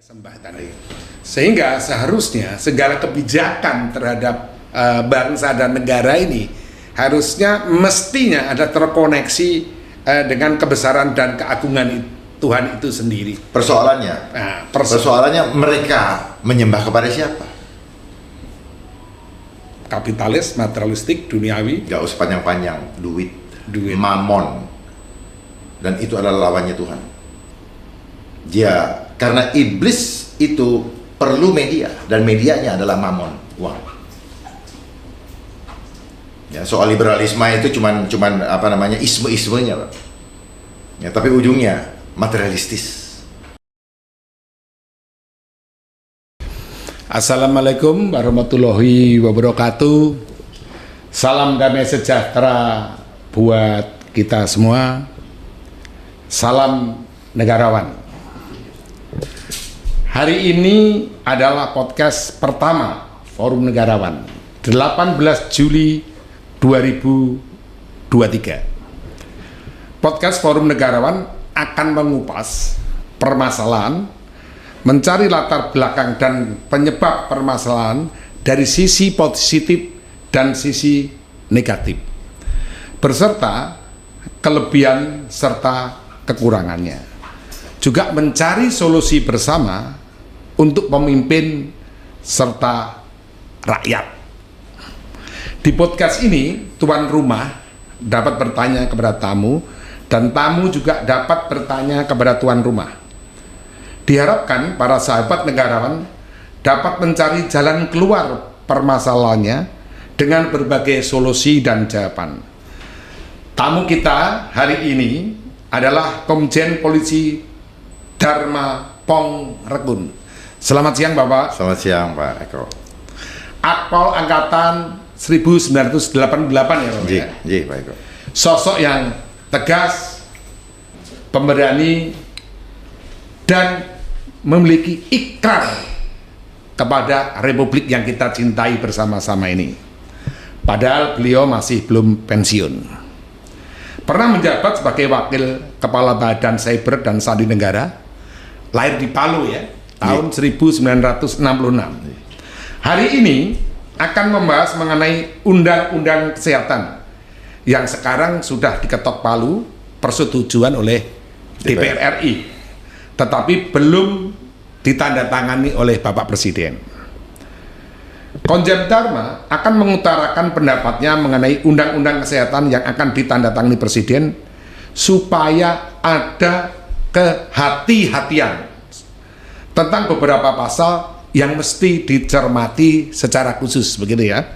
Sembah tadi. Sehingga seharusnya segala kebijakan terhadap bangsa dan negara ini harusnya mestinya ada terkoneksi dengan kebesaran dan keagungan Tuhan itu sendiri. Persoalannya, persoalannya mereka menyembah kepada siapa? Kapitalis, materialistik, duniawi. Gak usah panjang-panjang, duit, mamon, dan itu adalah lawannya Tuhan. Karena iblis itu perlu media, dan medianya adalah mamon, uang. Ya, soal liberalisme itu cuman isme-ismenya, Pak. Ya, tapi ujungnya materialistis. Assalamualaikum warahmatullahi wabarakatuh. Salam damai sejahtera buat kita semua. Salam negarawan. Hari ini adalah podcast pertama Forum Negarawan 18 Juli 2023. Podcast Forum Negarawan akan mengupas permasalahan, mencari latar belakang dan penyebab permasalahan dari sisi positif dan sisi negatif, beserta kelebihan serta kekurangannya. Juga mencari solusi bersama untuk pemimpin serta rakyat. Di podcast ini, tuan rumah dapat bertanya kepada tamu, dan tamu juga dapat bertanya kepada tuan rumah. Diharapkan para sahabat negarawan dapat mencari jalan keluar permasalahannya dengan berbagai solusi dan jawaban. Tamu kita hari ini adalah Komjen Polisi Dharma Pong Rekun. Selamat siang Bapak. Selamat siang Pak Eko. Akpol Angkatan 1988 ya Bapak ya? Iya Pak Eko. Sosok yang tegas, pemberani, dan memiliki ikrar kepada Republik yang kita cintai bersama-sama ini. Padahal beliau masih belum pensiun. Pernah menjabat sebagai Wakil Kepala Badan Cyber dan Sandi Negara, lahir di Palu ya, tahun 1966. Hari ini akan membahas mengenai Undang-Undang Kesehatan yang sekarang sudah diketok palu persetujuan oleh DPR RI, tetapi belum ditandatangani oleh Bapak Presiden. Komjen Dharma akan mengutarakan pendapatnya mengenai Undang-Undang Kesehatan yang akan ditandatangani Presiden supaya ada kehati-hatian tentang beberapa pasal yang mesti dicermati secara khusus, begitu ya.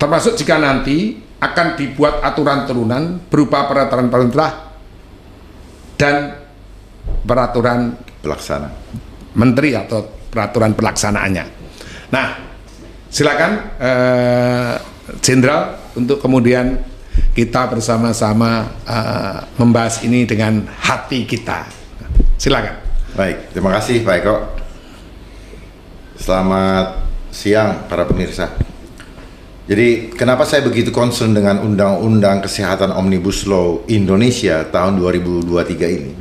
Termasuk jika nanti akan dibuat aturan turunan berupa peraturan pemerintah dan peraturan Pelaksana menteri atau peraturan pelaksanaannya. Nah, silakan Jenderal untuk kemudian kita bersama-sama membahas ini dengan hati kita. Silakan. Baik, terima kasih Pak Eko. Selamat siang para pemirsa. Jadi kenapa saya begitu concern dengan Undang-Undang Kesehatan Omnibus Law Indonesia tahun 2023 ini,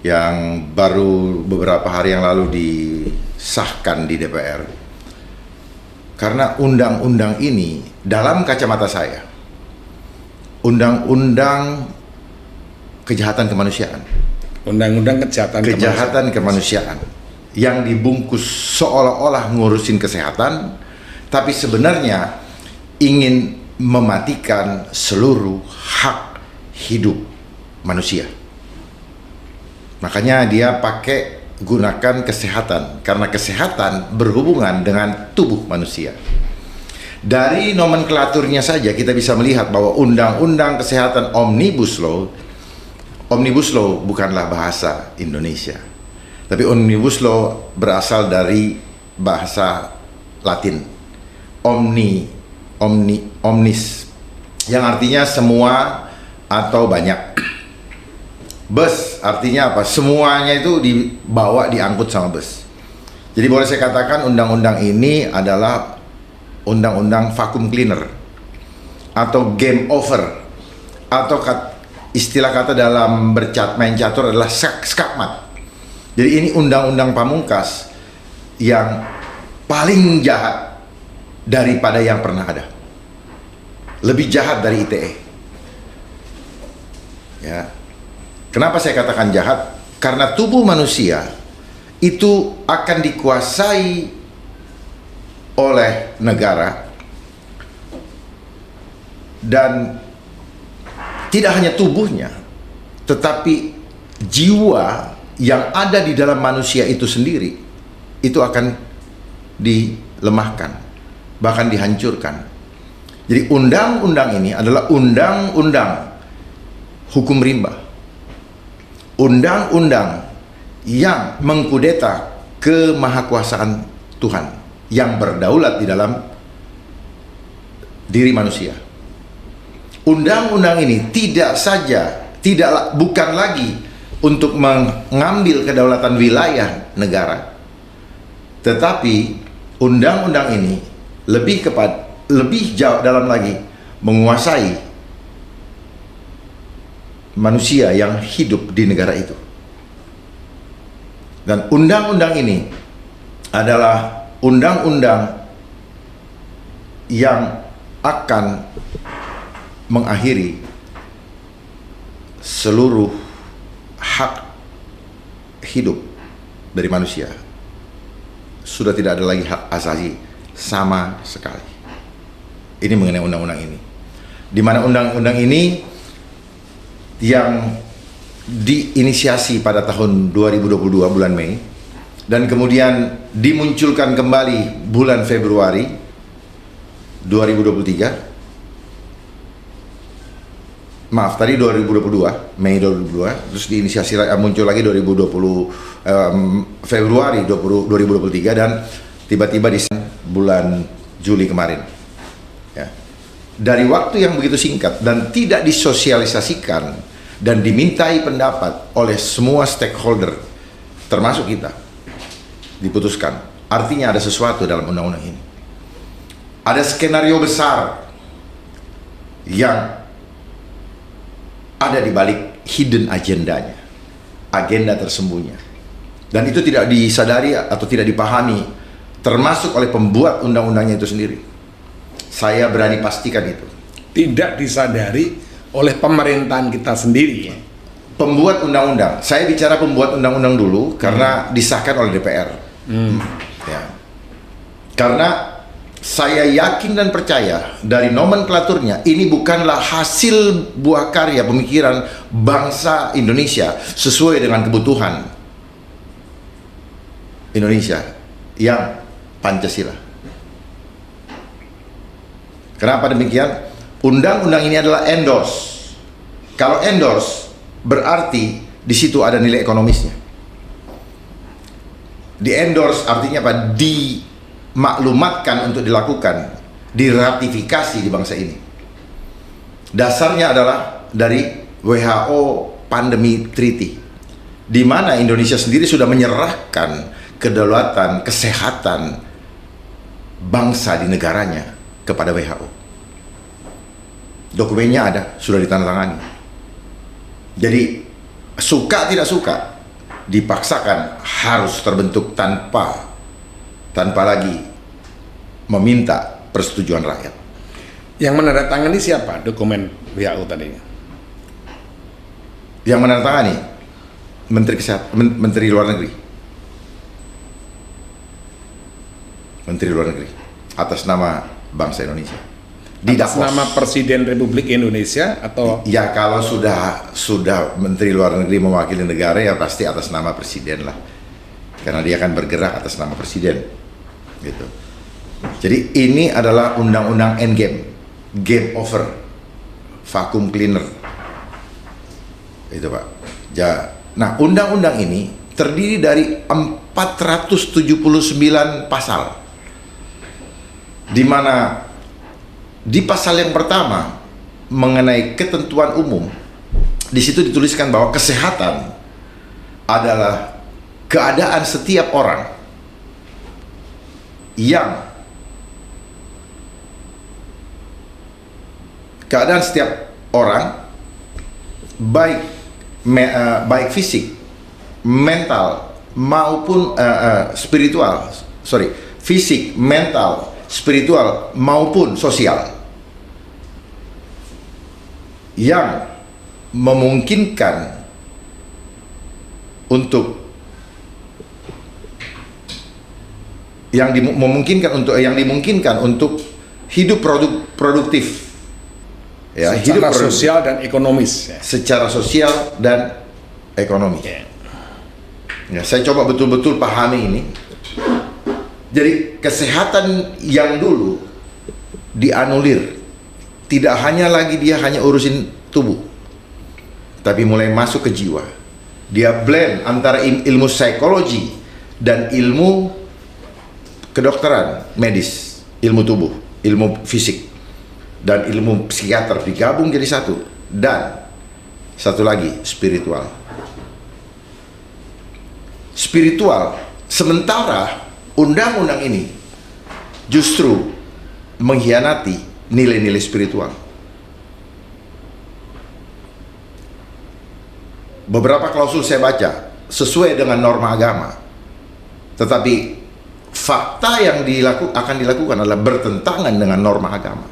yang baru beberapa hari yang lalu disahkan di DPR. Karena undang-undang ini dalam kacamata saya, Undang-Undang Kejahatan Kemanusiaan. Undang-Undang Kejahatan Kemanusiaan yang dibungkus seolah-olah ngurusin kesehatan, tapi sebenarnya ingin mematikan seluruh hak hidup manusia. Makanya dia gunakan kesehatan, karena kesehatan berhubungan dengan tubuh manusia. Dari nomenklaturnya saja kita bisa melihat bahwa Undang-Undang Kesehatan Omnibus Law bukanlah bahasa Indonesia, tapi Omnibus Law berasal dari bahasa Latin, omnis, yang artinya semua atau banyak. Bus artinya apa? Semuanya itu diangkut sama bus. Jadi boleh saya katakan undang-undang ini adalah undang-undang vacuum cleaner atau game over, atau istilah kata dalam main catur adalah skakmat. Jadi ini undang-undang pamungkas yang paling jahat daripada yang pernah ada. Lebih jahat dari ITE. Ya. Kenapa saya katakan jahat? Karena tubuh manusia itu akan dikuasai oleh negara, dan tidak hanya tubuhnya, tetapi jiwa yang ada di dalam manusia itu sendiri itu akan dilemahkan, bahkan dihancurkan. Jadi undang-undang ini adalah undang-undang hukum rimba, undang-undang yang mengkudeta kemahakuasaan Tuhan yang berdaulat di dalam diri manusia. Undang-undang ini bukan lagi untuk mengambil kedaulatan wilayah negara, tetapi undang-undang ini lebih jauh dalam lagi menguasai manusia yang hidup di negara itu. Dan undang-undang ini adalah undang-undang yang akan mengakhiri seluruh hak hidup dari manusia. Sudah tidak ada lagi hak asasi sama sekali. Ini mengenai undang-undang ini, di mana undang-undang ini yang diinisiasi pada tahun 2022 bulan Mei, dan kemudian dimunculkan kembali bulan Februari 2023. Maaf, tadi 2022, Mei 2022, terus diinisiasi muncul lagi 2020 Februari 2023, dan tiba-tiba di bulan Juli kemarin. Ya. Dari waktu yang begitu singkat dan tidak disosialisasikan dan dimintai pendapat oleh semua stakeholder, termasuk kita, diputuskan. Artinya ada sesuatu dalam undang-undang ini. Ada skenario besar yang ada di balik hidden agendanya, agenda tersembunyi, dan itu tidak disadari atau tidak dipahami, termasuk oleh pembuat undang-undangnya itu sendiri. Saya berani pastikan itu tidak disadari oleh pemerintahan kita sendiri. Pembuat undang-undang, saya bicara pembuat undang-undang dulu karena disahkan oleh DPR. Ya. Karena saya yakin dan percaya dari nomenklaturnya ini bukanlah hasil buah karya pemikiran bangsa Indonesia sesuai dengan kebutuhan Indonesia yang Pancasila. Kenapa demikian? Undang-undang ini adalah endorse. Kalau endorse berarti di situ ada nilai ekonomisnya. Di endorse artinya apa? Dimaklumatkan untuk dilakukan, diratifikasi di bangsa ini. Dasarnya adalah dari WHO Pandemic Treaty, di mana Indonesia sendiri sudah menyerahkan kedaulatan kesehatan bangsa di negaranya kepada WHO. Dokumennya ada, sudah ditandatangani. Jadi suka tidak suka, dipaksakan harus terbentuk tanpa lagi meminta persetujuan rakyat. Yang menandatangani siapa dokumen WHO tadinya? Yang menandatangani Menteri Kesehatan, Menteri Luar Negeri. Menteri Luar Negeri atas nama bangsa Indonesia. Di Atas Davos. nama Presiden Republik Indonesia atau? Ya, kalau sudah Menteri Luar Negeri mewakili negara ya pasti atas nama Presiden lah, karena dia akan bergerak atas nama Presiden, gitu. Jadi ini adalah undang-undang endgame, game over, vacuum cleaner, itu Pak. Nah, undang-undang ini terdiri dari 479 pasal, di mana di pasal yang pertama mengenai ketentuan umum, di situ dituliskan bahwa kesehatan adalah keadaan setiap orang baik fisik, mental, maupun fisik, mental, spiritual maupun sosial yang memungkinkan untuk dimungkinkan untuk hidup produktif, ya, secara hidup produktif, sosial dan ekonomis, ya. secara sosial dan ekonomi. Ya. Ya, saya coba betul-betul pahami ini. Jadi kesehatan yang dulu dianulir, tidak hanya lagi dia hanya urusin tubuh, tapi mulai masuk ke jiwa. Dia blend antara ilmu psikologi dan ilmu kedokteran medis, ilmu tubuh, ilmu fisik, dan ilmu psikiater digabung jadi satu. Dan satu lagi, spiritual. Spiritual, sementara undang-undang ini justru mengkhianati nilai-nilai spiritual. Beberapa klausul saya baca sesuai dengan norma agama, tetapi fakta yang akan dilakukan adalah bertentangan dengan norma agama.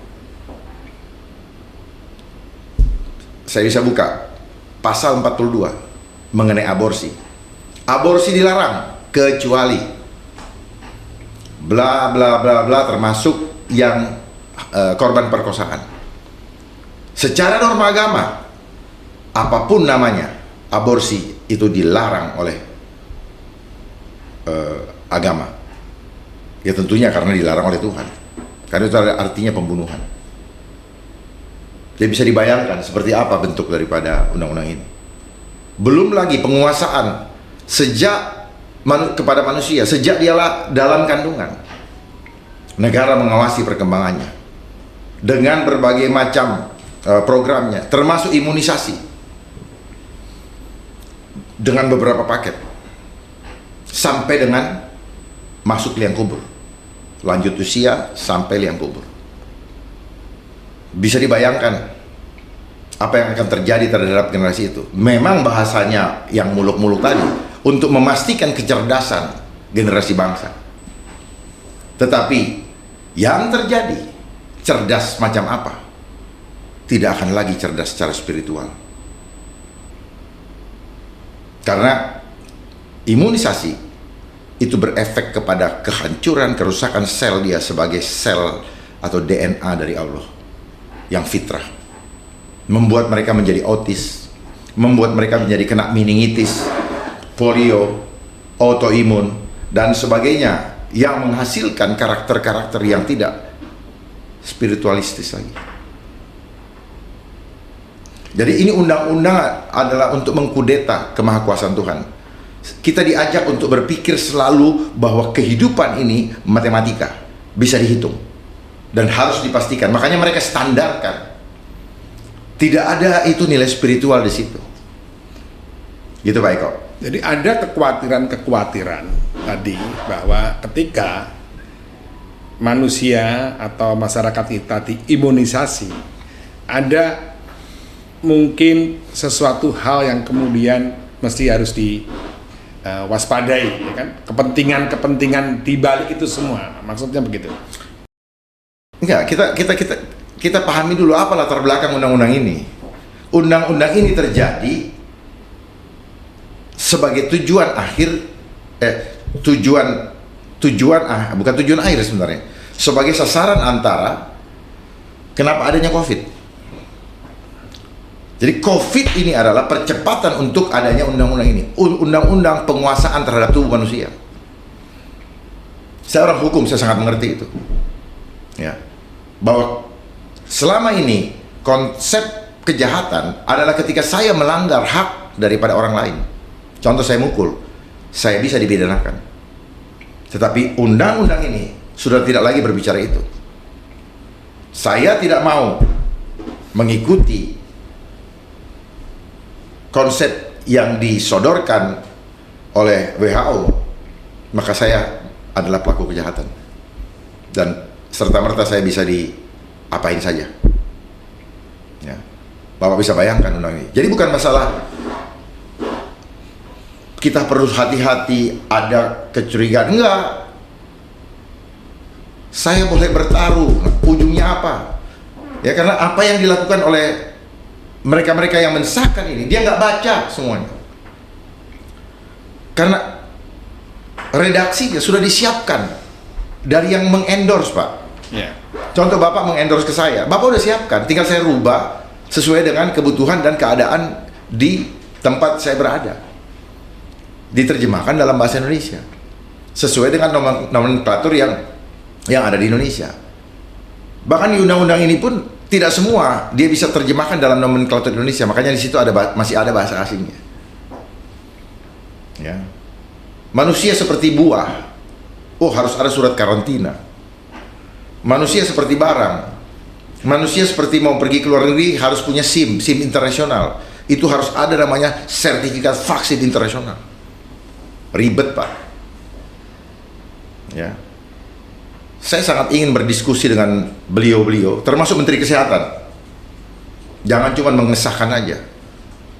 Saya bisa buka pasal 42 mengenai aborsi. Aborsi dilarang kecuali bla bla bla bla, termasuk yang korban perkosaan. Secara norma agama, apapun namanya, aborsi itu dilarang oleh agama. Ya tentunya karena dilarang oleh Tuhan. Karena itu artinya pembunuhan. Jadi bisa dibayangkan seperti apa bentuk daripada undang-undang ini. Belum lagi penguasaan kepada manusia sejak dia dalam kandungan. Negara mengawasi perkembangannya dengan berbagai macam programnya, termasuk imunisasi dengan beberapa paket, sampai dengan masuk liang kubur, lanjut usia sampai liang kubur. Bisa dibayangkan apa yang akan terjadi terhadap generasi itu. Memang bahasanya yang muluk-muluk tadi untuk memastikan kecerdasan generasi bangsa, tetapi yang terjadi cerdas macam apa? Tidak akan lagi cerdas secara spiritual, karena imunisasi itu berefek kepada kehancuran, kerusakan sel dia sebagai sel atau DNA dari Allah yang fitrah, membuat mereka menjadi autis, membuat mereka menjadi kena meningitis, polio, autoimun, dan sebagainya, yang menghasilkan karakter-karakter yang tidak spiritualistis lagi. Jadi ini undang-undang adalah untuk mengkudeta kemahakuasaan Tuhan. Kita diajak untuk berpikir selalu bahwa kehidupan ini matematika, bisa dihitung dan harus dipastikan. Makanya mereka standarkan. Tidak ada itu nilai spiritual di situ. Gitu Pak Eko. Jadi ada kekhawatiran tadi bahwa ketika manusia atau masyarakat kita diimunisasi, ada mungkin sesuatu hal yang kemudian mesti harus waspadai, ya kan? Kepentingan di balik itu semua, maksudnya begitu. Enggak, kita pahami dulu apa latar belakang undang-undang ini. Undang-undang ini terjadi sebagai tujuan akhir, bukan tujuan akhir sebenarnya, sebagai sasaran antara kenapa adanya COVID. Jadi COVID ini adalah percepatan untuk adanya undang-undang ini, undang-undang penguasaan terhadap tubuh manusia. Saya orang hukum, saya sangat mengerti itu, ya, bahwa selama ini konsep kejahatan adalah ketika saya melanggar hak daripada orang lain. Contoh, saya mukul, saya bisa dipidanakan. Tetapi undang-undang ini sudah tidak lagi berbicara itu. Saya tidak mau mengikuti konsep yang disodorkan oleh WHO, maka saya adalah pelaku kejahatan dan serta-merta saya bisa diapain saja, ya. Bapak bisa bayangkan undang ini. Jadi bukan masalah kita perlu hati-hati, ada kecurigaan. Enggak. Saya boleh bertaruh, ujungnya apa? Ya, karena apa yang dilakukan oleh mereka-mereka yang mensahkan ini, dia nggak baca semuanya. Karena redaksinya sudah disiapkan dari yang mengendorse, Pak. Ya. Contoh Bapak mengendorse ke saya, Bapak udah siapkan, tinggal saya rubah sesuai dengan kebutuhan dan keadaan di tempat saya berada. Diterjemahkan dalam bahasa Indonesia sesuai dengan nomenklatur yang ada di Indonesia. Bahkan di undang-undang ini pun tidak semua dia bisa terjemahkan dalam nomenklatur Indonesia, makanya di situ masih ada bahasa asingnya. Ya. Manusia seperti buah, oh harus ada surat karantina. Manusia seperti barang, manusia seperti mau pergi ke luar negeri harus punya SIM internasional. Itu harus ada namanya sertifikat vaksin internasional. Ribet, Pak. Ya. Saya sangat ingin berdiskusi dengan beliau-beliau, termasuk Menteri Kesehatan. Jangan cuma mengesahkan aja.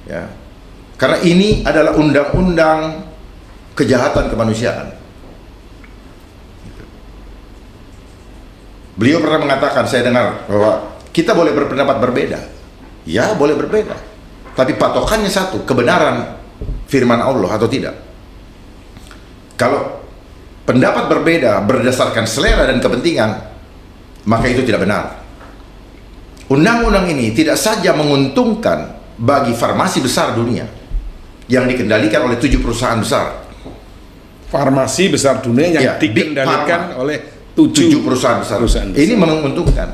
Ya. Karena ini adalah undang-undang kejahatan kemanusiaan. Beliau pernah mengatakan, saya dengar, bahwa kita boleh berpendapat berbeda. Ya, boleh berbeda. Tapi patokannya satu, kebenaran firman Allah atau tidak. Kalau pendapat berbeda berdasarkan selera dan kepentingan, maka itu tidak benar. Undang-undang ini tidak saja menguntungkan bagi farmasi besar dunia yang dikendalikan oleh 7 perusahaan besar. Farmasi besar dunia yang Ya, dikendalikan oleh 7 perusahaan besar. perusahaan besar. Ini menguntungkan.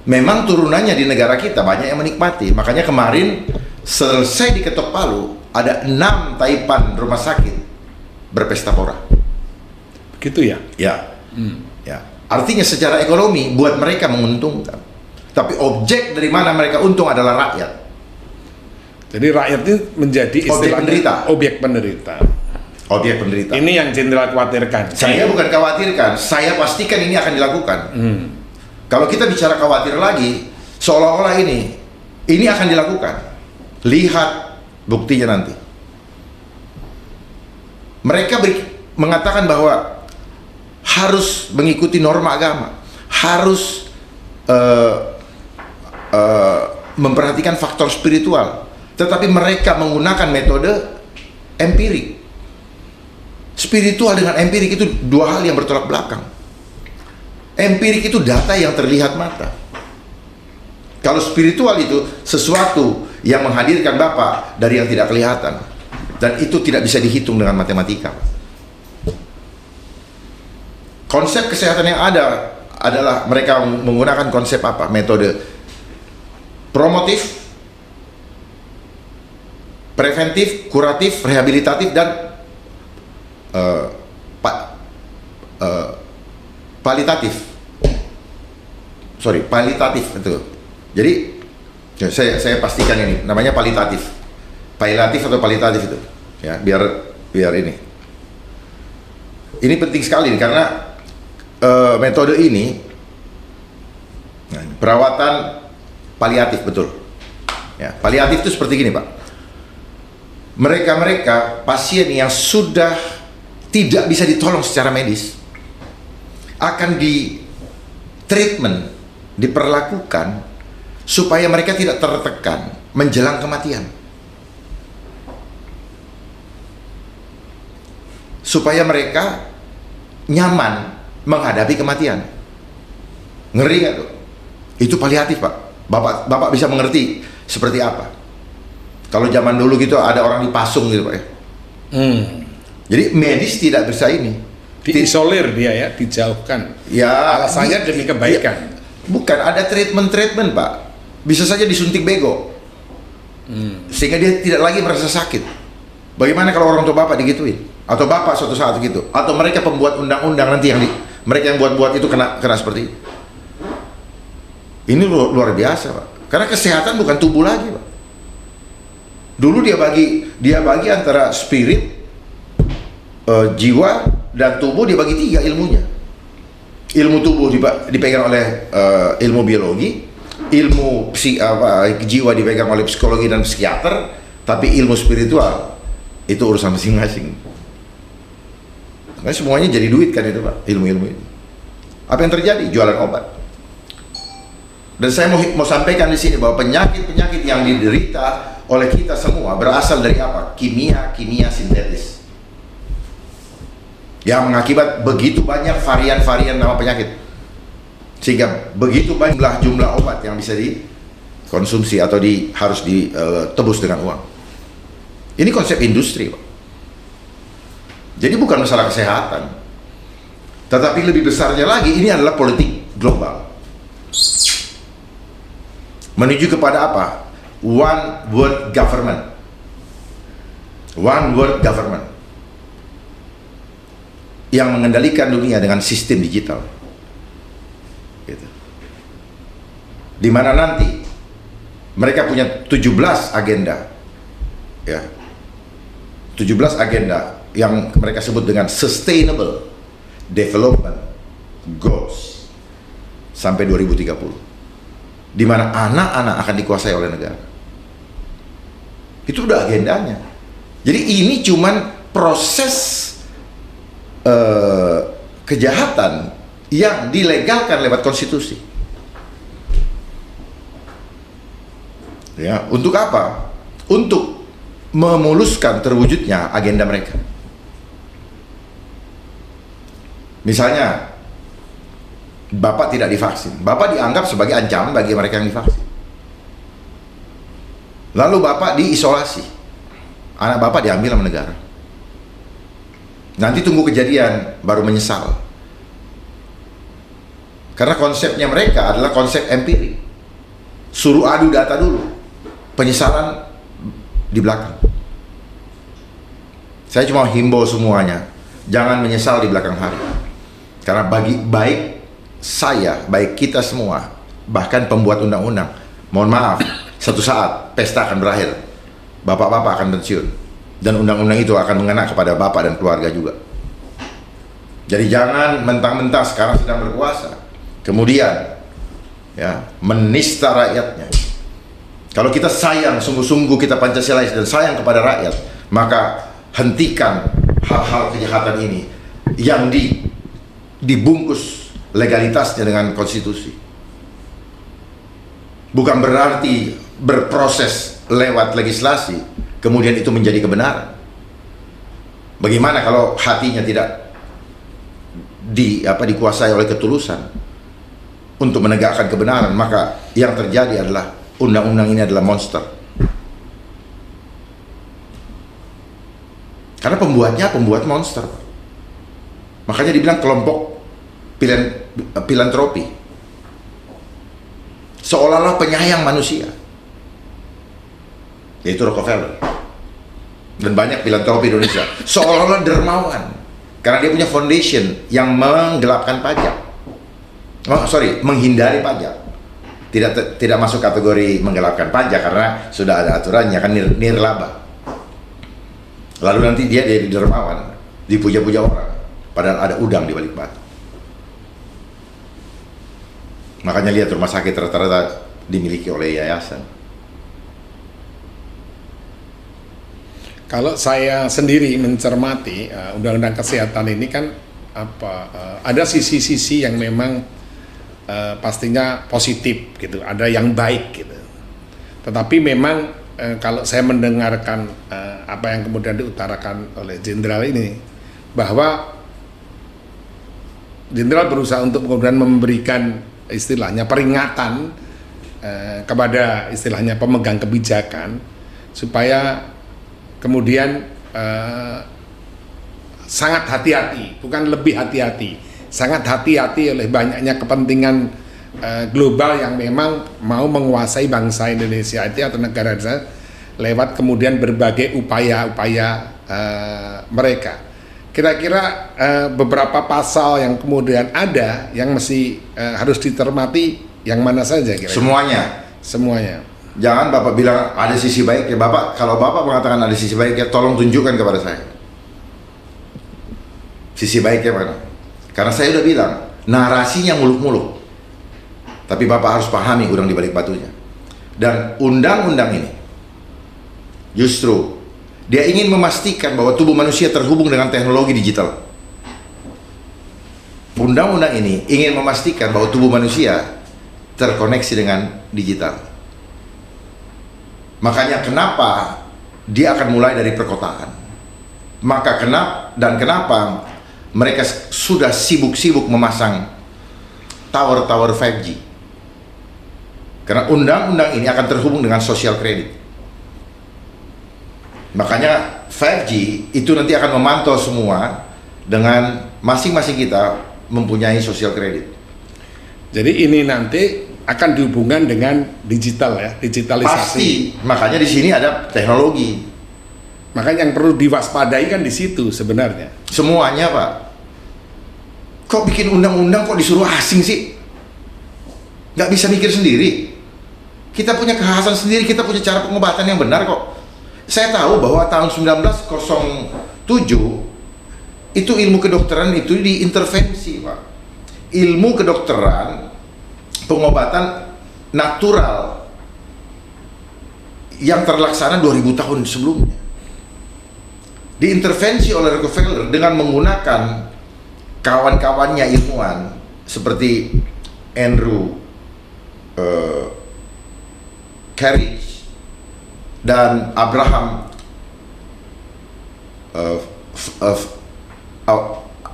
Memang turunannya di negara kita banyak yang menikmati. Makanya kemarin selesai diketok Palu, ada 6 taipan rumah sakit berpesta pora. Gitu ya? Ya. Ya. Artinya secara ekonomi buat mereka menguntungkan. Tapi objek dari mana mereka untung adalah rakyat. Jadi rakyat itu menjadi istilahnya objek penderita. Objek penderita. Ini yang jenderal khawatirkan. Saya bukan khawatirkan, saya pastikan ini akan dilakukan. Kalau kita bicara khawatir lagi, seolah-olah ini akan dilakukan. Lihat buktinya nanti. Mereka mengatakan bahwa harus mengikuti norma agama, harus memperhatikan faktor spiritual, tetapi mereka menggunakan metode empirik. Spiritual dengan empirik itu dua hal yang bertolak belakang. Empirik itu data yang terlihat mata. Kalau spiritual itu sesuatu yang menghadirkan Bapak dari yang tidak kelihatan, dan itu tidak bisa dihitung dengan matematika. Konsep kesehatan yang ada adalah mereka menggunakan konsep apa? Metode promotif, preventif, kuratif, rehabilitatif, dan palitatif. Palitatif itu. Jadi saya pastikan ini namanya palitatif. Palitatif atau palitatif itu. Ya, biar ini. Ini penting sekali karena metode ini perawatan paliatif, betul. Ya, paliatif itu seperti gini, Pak. Mereka pasien yang sudah tidak bisa ditolong secara medis akan di treatment, diperlakukan supaya mereka tidak tertekan menjelang kematian, supaya mereka nyaman menghadapi kematian. Ngeri nggak tuh? Itu paliatif, Pak. Bapak bisa mengerti seperti apa. Kalau zaman dulu gitu ada orang dipasung gitu, Pak ya. Jadi medis tidak bisa ini. Diisolir dia ya, dijauhkan. Ya, alasannya demi kebaikan. Ya, bukan, ada treatment, Pak. Bisa saja disuntik bego. Sehingga dia tidak lagi merasa sakit. Bagaimana kalau orang tua Bapak digituin? Atau Bapak suatu saat gitu? Atau mereka pembuat undang-undang nanti mereka yang buat itu kena seperti itu. Ini luar biasa, Pak. Karena kesehatan bukan tubuh lagi, Pak. Dulu dia bagi antara spirit, jiwa dan tubuh, dia bagi 3 ilmunya. Ilmu tubuh dipegang oleh ilmu biologi, jiwa dipegang oleh psikologi dan psikiater, tapi ilmu spiritual itu urusan masing-masing. Karena semuanya jadi duit kan itu Pak, ilmu-ilmu itu. Apa yang terjadi? Jualan obat. Dan saya mau sampaikan di sini bahwa penyakit-penyakit yang diderita oleh kita semua berasal dari apa? Kimia sintetis. Yang mengakibat begitu banyak varian-varian nama penyakit. Sehingga begitu banyak jumlah obat yang bisa dikonsumsi atau harus ditebus dengan uang. Ini konsep industri, Pak. Jadi bukan masalah kesehatan. Tetapi lebih besarnya lagi, ini adalah politik global. Menuju kepada apa? One world government. One world government. Yang mengendalikan dunia dengan sistem digital. Gitu. Di mana nanti mereka punya 17 agenda. Ya. 17 agenda yang mereka sebut dengan Sustainable Development Goals sampai 2030. Di mana anak-anak akan dikuasai oleh negara. Itu udah agendanya. Jadi ini cuman proses kejahatan yang dilegalkan lewat konstitusi. Ya, untuk apa? Untuk memuluskan terwujudnya agenda mereka. Misalnya, Bapak tidak divaksin, Bapak dianggap sebagai ancaman bagi mereka yang divaksin. Lalu Bapak diisolasi, anak Bapak diambil sama negara. Nanti tunggu kejadian, baru menyesal. Karena konsepnya mereka adalah konsep empirik. Suruh adu data dulu, penyesalan di belakang. Saya cuma himbau semuanya, jangan menyesal di belakang hari. Karena baik saya, baik kita semua, bahkan pembuat undang-undang, mohon maaf, satu saat pesta akan berakhir, bapak-bapak akan pensiun, dan undang-undang itu akan mengena kepada bapak dan keluarga juga. Jadi jangan mentang-mentang sekarang sedang berkuasa, kemudian ya menista rakyatnya. Kalau kita sayang, sungguh-sungguh kita Pancasilais dan sayang kepada rakyat, maka hentikan hal-hal kejahatan ini yang dibungkus legalitasnya dengan konstitusi. Bukan berarti berproses lewat legislasi kemudian itu menjadi kebenaran. Bagaimana kalau hatinya tidak dikuasai oleh ketulusan untuk menegakkan kebenaran? Maka yang terjadi adalah undang-undang ini adalah monster. Karena pembuat monster. Makanya dibilang kelompok filantropi, seolah-olah penyayang manusia, yaitu Rockefeller dan banyak filantropi Indonesia, seolah-olah dermawan karena dia punya foundation yang menggelapkan pajak, menghindari pajak. Tidak masuk kategori menggelapkan pajak karena sudah ada aturannya, kan nirlaba. Lalu nanti dia jadi dermawan, dipuja-puja orang, padahal ada udang di balik batu. Makanya lihat rumah sakit rata-rata dimiliki oleh yayasan. Kalau saya sendiri mencermati undang-undang kesehatan ini kan ada sisi-sisi yang memang pastinya positif gitu, ada yang baik gitu. Tetapi memang kalau saya mendengarkan apa yang kemudian diutarakan oleh jenderal ini, bahwa jenderal berusaha untuk kemudian memberikan istilahnya peringatan kepada istilahnya pemegang kebijakan supaya kemudian sangat hati-hati, bukan lebih hati-hati, sangat hati-hati oleh banyaknya kepentingan global yang memang mau menguasai bangsa Indonesia itu atau negara Indonesia lewat kemudian berbagai upaya-upaya mereka. Kira-kira beberapa pasal yang kemudian ada yang mesti harus ditermati yang mana saja kira-kira? Semuanya. Jangan Bapak bilang ada sisi baik ya Bapak. Kalau Bapak mengatakan ada sisi baik ya tolong tunjukkan kepada saya. Sisi baiknya mana? Karena saya udah bilang narasinya muluk-muluk. Tapi Bapak harus pahami udang di balik batunya. Dan undang-undang ini justru Dia ingin memastikan bahwa tubuh manusia terhubung dengan teknologi digital. Undang-undang ini ingin memastikan bahwa tubuh manusia terkoneksi dengan digital. Makanya kenapa dia akan mulai dari perkotaan. Maka kenapa mereka sudah sibuk-sibuk memasang tower-tower 5G. Karena undang-undang ini akan terhubung dengan sosial kredit. Makanya 5G itu nanti akan memantau semua dengan masing-masing kita mempunyai sosial kredit. Jadi ini nanti akan dihubungkan dengan digital ya, digitalisasi. Pasti. Makanya di sini ada teknologi. Makanya yang perlu diwaspadai kan di situ sebenarnya. Semuanya, Pak. Kok bikin undang-undang kok disuruh asing sih? Nggak bisa mikir sendiri. Kita punya kekhasan sendiri, kita punya cara pengobatan yang benar kok. Saya tahu bahwa tahun 1907 itu ilmu kedokteran itu diintervensi, Pak. Ilmu kedokteran pengobatan natural yang terlaksana 2000 tahun sebelumnya diintervensi oleh Rockefeller dengan menggunakan kawan-kawannya ilmuwan seperti Andrew Carriage dan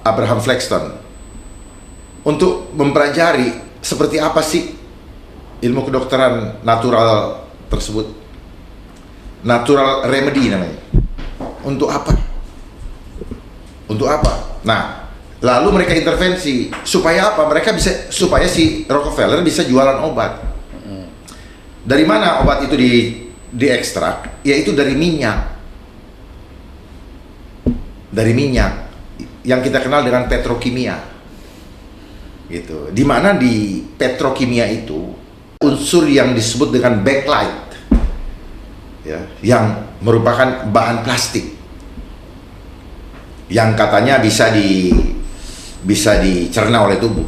Abraham Flexton untuk mempelajari seperti apa sih ilmu kedokteran natural tersebut. Natural remedy namanya. Untuk apa? Untuk apa? Nah, lalu mereka intervensi supaya apa? Supaya si Rockefeller bisa jualan obat. Dari mana obat itu diekstrak? Yaitu dari minyak. Dari minyak yang kita kenal dengan petrokimia. Gitu. Di mana di petrokimia itu unsur yang disebut dengan backlight, ya, yang merupakan bahan plastik yang katanya bisa dicerna oleh tubuh,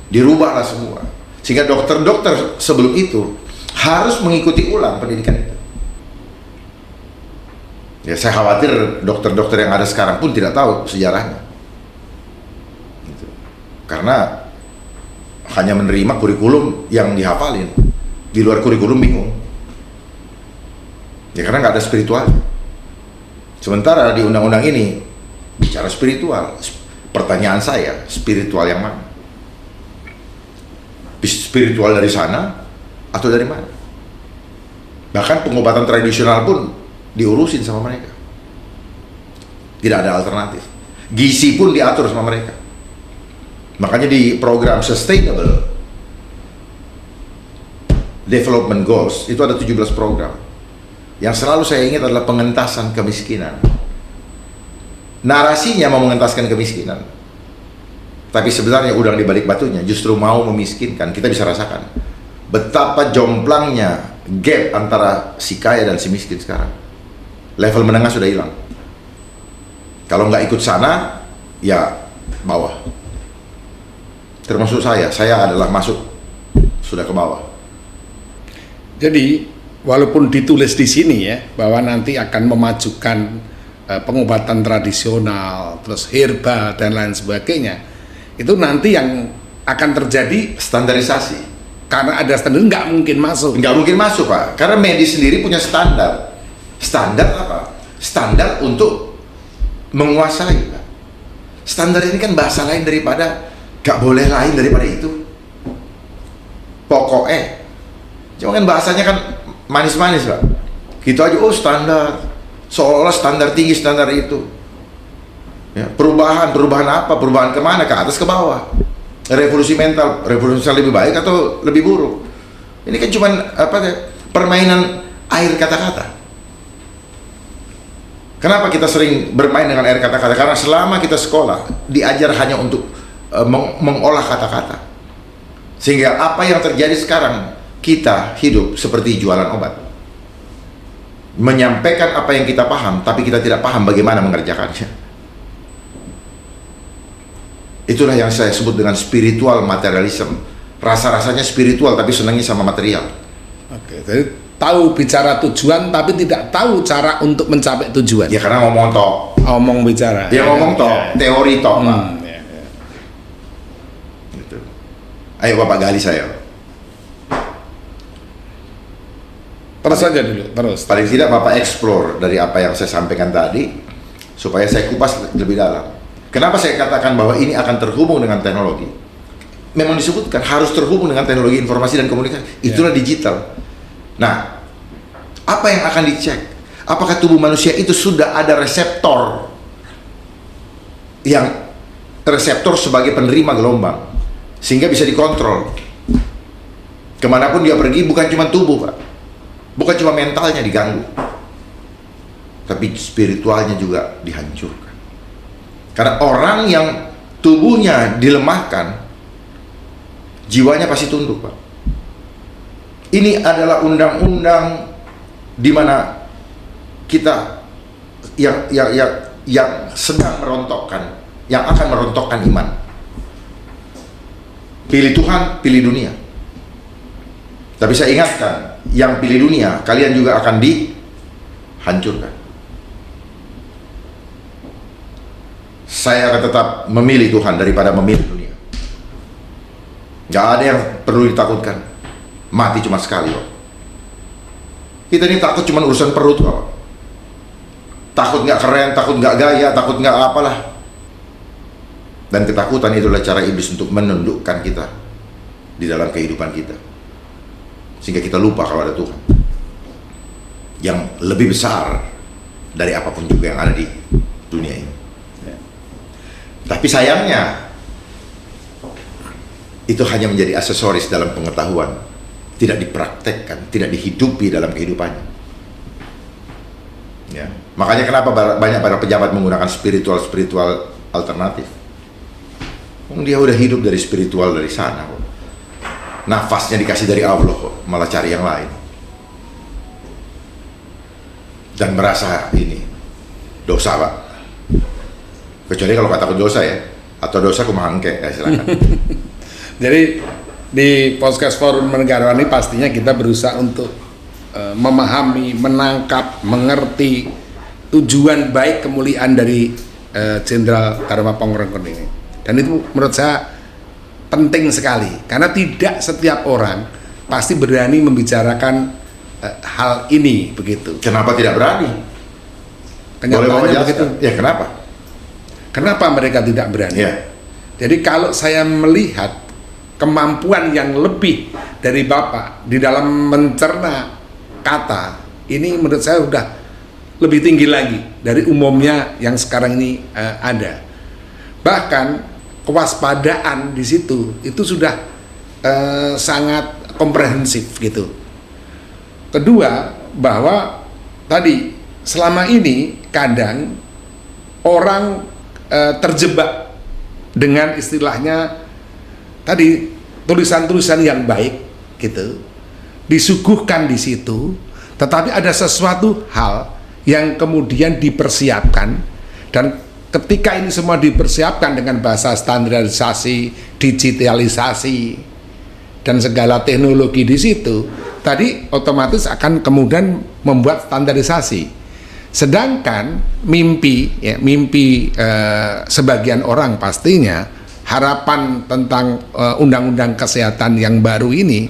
dirubahlah semua sehingga dokter-dokter sebelum itu harus mengikuti ulang pendidikan itu. Ya, saya khawatir dokter-dokter yang ada sekarang pun tidak tahu sejarahnya. Karena hanya menerima kurikulum yang dihafalin, di luar kurikulum bingung. Ya karena nggak ada spiritual. Sementara di undang-undang ini bicara spiritual. Pertanyaan saya, spiritual yang mana? Spiritual dari sana atau dari mana? Bahkan pengobatan tradisional pun diurusin sama mereka. Tidak ada alternatif. Gizi pun diatur sama mereka. Makanya di program Sustainable Development Goals itu ada 17 program. Yang selalu saya ingat adalah pengentasan kemiskinan. Narasinya mau mengentaskan kemiskinan, tapi sebenarnya udang di balik batunya justru mau memiskinkan. Kita bisa rasakan betapa jomplangnya gap antara si kaya dan si miskin sekarang. Level menengah sudah hilang. Kalau nggak ikut sana, ya bawah. Termasuk saya adalah masuk sudah ke bawah. Jadi walaupun ditulis di sini ya bahwa nanti akan memajukan pengobatan tradisional, terus herbal dan lain sebagainya, itu nanti yang akan terjadi Standarisasi. karena ada standar nggak mungkin masuk. Nggak mungkin masuk, Pak. Karena medis sendiri punya standar. Standar apa? Standar untuk menguasai, Pak. Standar ini kan bahasa lain daripada, nggak boleh lain daripada itu. Pokoknya. Cuma kan bahasanya kan manis-manis, Pak. Gitu aja, oh standar. Seolah-olah standar tinggi, standar itu. Ya, perubahan apa? Perubahan kemana? Ke atas, ke bawah. Revolusi mental lebih baik atau lebih buruk? Ini kan cuma permainan air kata-kata. Kenapa kita sering bermain dengan air kata-kata? Karena selama kita sekolah diajar hanya untuk mengolah kata-kata. Sehingga apa yang terjadi sekarang, kita hidup seperti jualan obat. Menyampaikan apa yang kita paham, tapi kita tidak paham bagaimana mengerjakannya. Itulah yang saya sebut dengan spiritual materialism. Rasa-rasanya spiritual tapi senangnya sama material. Oke, jadi tahu bicara tujuan tapi tidak tahu cara untuk mencapai tujuan. Ya karena ngomong tok. Omong bicara. Dia ngomong tok, teori tok, Pak. Ya, ya. Gitu. Ayo Bapak gali saya. Terus saja dulu, terus. Paling tidak Bapak explore dari apa yang saya sampaikan tadi, supaya saya kupas lebih dalam. Kenapa saya katakan bahwa ini akan terhubung dengan teknologi? Memang disebutkan harus terhubung dengan teknologi informasi dan komunikasi. Itulah digital. Nah, apa yang akan dicek? Apakah tubuh manusia itu sudah ada reseptor sebagai penerima gelombang, sehingga bisa dikontrol. Kemanapun dia pergi, bukan cuma tubuh, Pak. Bukan cuma mentalnya diganggu, tapi spiritualnya juga dihancurkan. Karena orang yang tubuhnya dilemahkan, jiwanya pasti tunduk, Pak. Ini adalah undang-undang di mana kita yang sedang merontokkan, yang akan merontokkan iman. Pilih Tuhan, pilih dunia. Tapi saya ingatkan, yang pilih dunia, kalian juga akan dihancurkan. Saya akan tetap memilih Tuhan daripada memilih dunia. Gak ada yang perlu ditakutkan. Mati cuma sekali, Pak. Kita ini takut cuma urusan perut, Pak. Takut nggak keren, takut nggak gaya, takut nggak apalah. Dan ketakutan itulah cara iblis untuk menundukkan kita di dalam kehidupan kita, sehingga kita lupa kalau ada Tuhan yang lebih besar dari apapun juga yang ada di dunia ini. Tapi sayangnya itu hanya menjadi aksesoris dalam pengetahuan, tidak dipraktekkan, tidak dihidupi dalam kehidupannya. Ya. Makanya kenapa banyak para pejabat menggunakan spiritual alternatif. Dia udah hidup dari spiritual dari sana kok. Nafasnya dikasih dari Allah kok, malah cari yang lain. Dan merasa ini dosa, Pak. Kecuali kalau kata dosa ya, atau dosa kumangke, ya silakan. Jadi di podcast Forum Negarawan ini pastinya kita berusaha untuk memahami, menangkap, mengerti tujuan baik kemuliaan dari Jenderal Dharma Pangeran ini. Dan itu menurut saya penting sekali, karena tidak setiap orang pasti berani membicarakan hal ini begitu. Kenapa tidak berani? Kenyataannya begitu. Ya kenapa? Kenapa mereka tidak berani? Ya. Jadi kalau saya melihat kemampuan yang lebih dari Bapak di dalam mencerna kata, ini menurut saya sudah lebih tinggi lagi dari umumnya yang sekarang ini ada. Bahkan kewaspadaan di situ itu sudah sangat komprehensif gitu. Kedua, bahwa tadi selama ini kadang orang terjebak dengan istilahnya tadi tulisan-tulisan yang baik gitu, disuguhkan di situ, tetapi ada sesuatu hal yang kemudian dipersiapkan, dan ketika ini semua dipersiapkan dengan bahasa standarisasi, digitalisasi, dan segala teknologi di situ, tadi otomatis akan kemudian membuat standarisasi. Sedangkan mimpi sebagian orang pastinya harapan tentang undang-undang kesehatan yang baru ini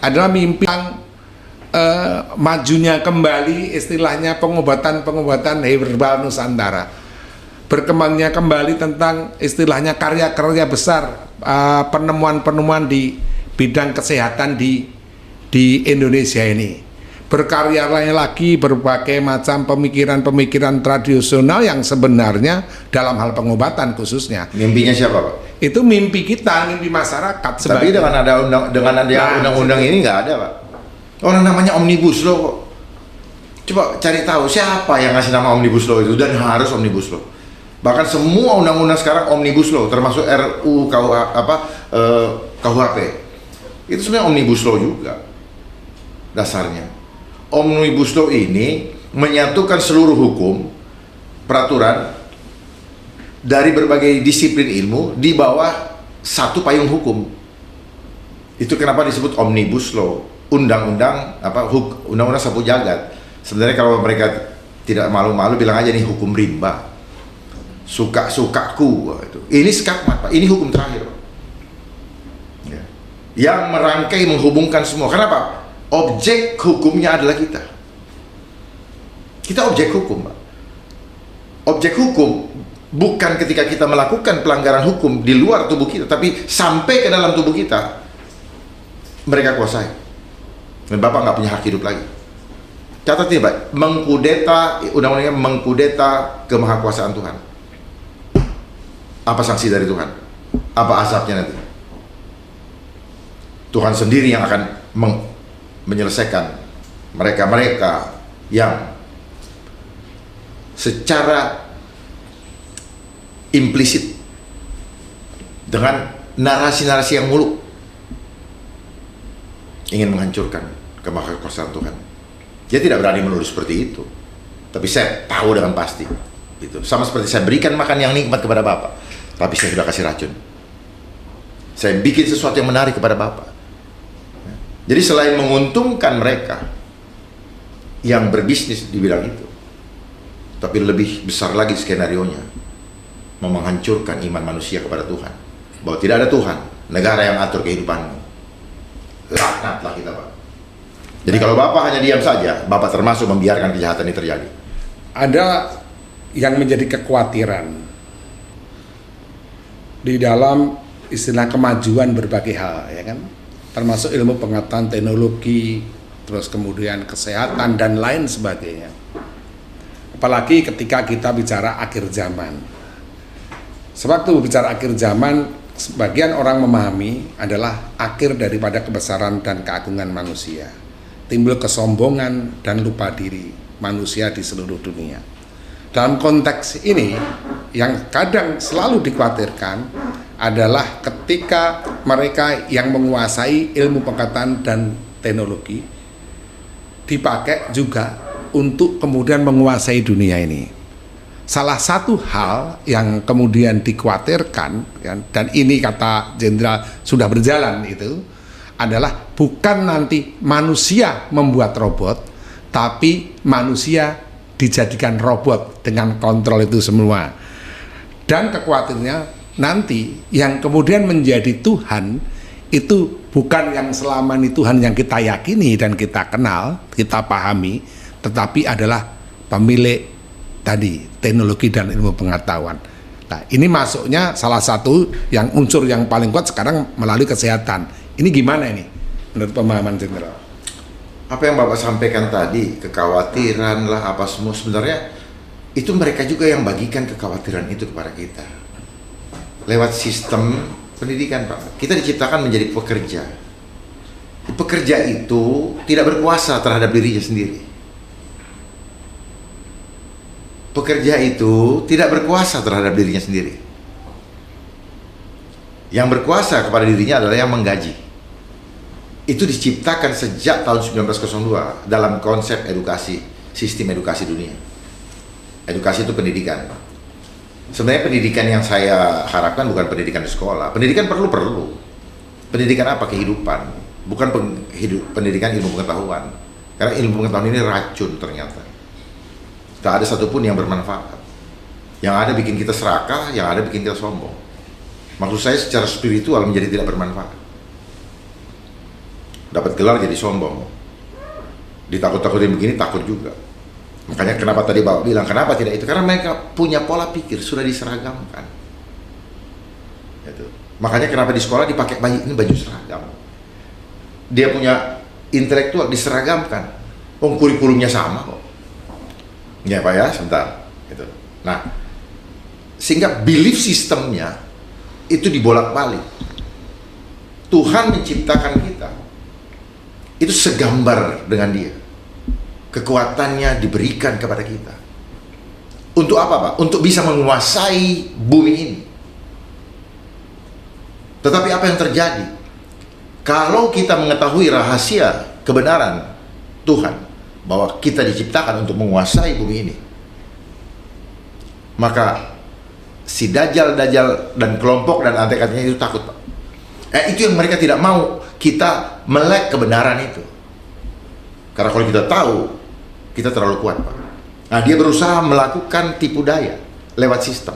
adalah mimpi yang majunya kembali istilahnya pengobatan herbal Nusantara, berkembangnya kembali tentang istilahnya karya-karya besar, penemuan-penemuan di bidang kesehatan di Indonesia ini. Berkarya lagi berbagai macam pemikiran-pemikiran tradisional yang sebenarnya dalam hal pengobatan khususnya. Mimpinya siapa, Pak? Itu mimpi kita, mimpi masyarakat. Tapi dengan ada undang-undang ini nggak ada, Pak. Orang namanya Omnibus Law kok. Coba cari tahu siapa yang ngasih nama Omnibus Law itu, dan harus Omnibus Law. Bahkan semua undang-undang sekarang Omnibus Law, termasuk RUU KUHP. Itu sebenarnya Omnibus Law juga dasarnya. Omnibus Law ini menyatukan seluruh hukum, peraturan dari berbagai disiplin ilmu di bawah satu payung hukum. Itu kenapa disebut Omnibus Law. undang-undang undang-undang sapu jagat. Sebenarnya kalau mereka tidak malu-malu bilang aja nih hukum rimba. Suka-sukaku itu. Ini skakmat, Pak. Ini hukum terakhir, Pak. Ya. Yang merangkai menghubungkan semua. Kenapa? Objek hukumnya adalah kita. Kita objek hukum, Pak. Objek hukum bukan ketika kita melakukan pelanggaran hukum di luar tubuh kita, tapi sampai ke dalam tubuh kita, mereka kuasai. Dan Bapak nggak punya hak hidup lagi. Catat ini, Pak, mengkudeta, undang-undangnya mengkudeta kemahakuasaan Tuhan. Apa sanksi dari Tuhan? Apa azabnya nanti? Tuhan sendiri yang akan menyelesaikan mereka-mereka yang secara implisit dengan narasi-narasi yang muluk ingin menghancurkan kemahakuasaan Tuhan. Dia tidak berani menulis seperti itu, tapi saya tahu dengan pasti itu. Sama seperti saya berikan makan yang nikmat kepada Bapak, tapi saya sudah kasih racun. Saya bikin sesuatu yang menarik kepada Bapak. Jadi selain menguntungkan mereka yang berbisnis di bidang itu, tapi lebih besar lagi skenarionya, menghancurkan iman manusia kepada Tuhan. Bahwa tidak ada Tuhan, negara yang atur kehidupanmu. Laknatlah kita, Pak. Jadi kalau Bapak hanya diam saja, Bapak termasuk membiarkan kejahatan ini terjadi. Ada yang menjadi kekhawatiran di dalam istilah kemajuan berbagai hal, ya kan? Termasuk ilmu pengetahuan, teknologi, terus kemudian kesehatan dan lain sebagainya. Apalagi ketika kita bicara akhir zaman. Sewaktu bicara akhir zaman, sebagian orang memahami adalah akhir daripada kebesaran dan keagungan manusia. Timbul kesombongan dan lupa diri manusia di seluruh dunia. Dalam konteks ini, yang kadang selalu dikhawatirkan adalah ketika mereka yang menguasai ilmu pengetahuan dan teknologi dipakai juga untuk kemudian menguasai dunia ini. Salah satu hal yang kemudian dikhawatirkan, dan ini kata Jenderal sudah berjalan itu, adalah bukan nanti manusia membuat robot, tapi manusia dijadikan robot dengan kontrol itu semua. Dan kekhawatirannya nanti yang kemudian menjadi Tuhan itu bukan yang selama ini Tuhan yang kita yakini dan kita kenal, kita pahami, tetapi adalah pemilik tadi teknologi dan ilmu pengetahuan. Nah, ini masuknya salah satu yang unsur yang paling kuat sekarang melalui kesehatan. Ini gimana ini menurut pemahaman Jenderal? Apa yang Bapak sampaikan tadi, kekhawatiran lah apa semua, sebenarnya itu mereka juga yang bagikan kekhawatiran itu kepada kita. Lewat sistem pendidikan, Pak. Kita diciptakan menjadi pekerja. Pekerja itu tidak berkuasa terhadap dirinya sendiri. Pekerja itu tidak berkuasa terhadap dirinya sendiri. Yang berkuasa kepada dirinya adalah yang menggaji. Itu diciptakan sejak tahun 1902 dalam konsep edukasi, sistem edukasi dunia. Edukasi itu pendidikan. Sebenarnya pendidikan yang saya harapkan bukan pendidikan di sekolah. Pendidikan perlu. Pendidikan apa? Kehidupan. Bukan pendidikan ilmu pengetahuan. Karena ilmu pengetahuan ini racun ternyata. Tak ada satupun yang bermanfaat. Yang ada bikin kita serakah, yang ada bikin kita sombong. Maksud saya secara spiritual menjadi tidak bermanfaat. Dapat gelar jadi sombong. Ditakut-takutin begini, takut juga. Makanya kenapa tadi Bapak bilang, kenapa tidak itu? Karena mereka punya pola pikir, sudah diseragamkan. Itu. Makanya kenapa di sekolah dipakai ini baju seragam. Dia punya intelektual diseragamkan. Kurikulumnya sama kok. Ya Pak ya, sebentar. Itu. Nah, sehingga belief sistemnya itu dibolak-balik. Tuhan menciptakan kita itu segambar dengan Dia. Kekuatannya diberikan kepada kita. Untuk apa, Pak? Untuk bisa menguasai bumi ini. Tetapi apa yang terjadi? Kalau kita mengetahui rahasia kebenaran Tuhan, bahwa kita diciptakan untuk menguasai bumi ini, maka si Dajjal dan kelompok dan antek-anteknya itu takut, Pak. Itu yang mereka tidak mau, kita melek kebenaran itu. Karena kalau kita tahu, kita terlalu kuat, Pak. Nah, dia berusaha melakukan tipu daya lewat sistem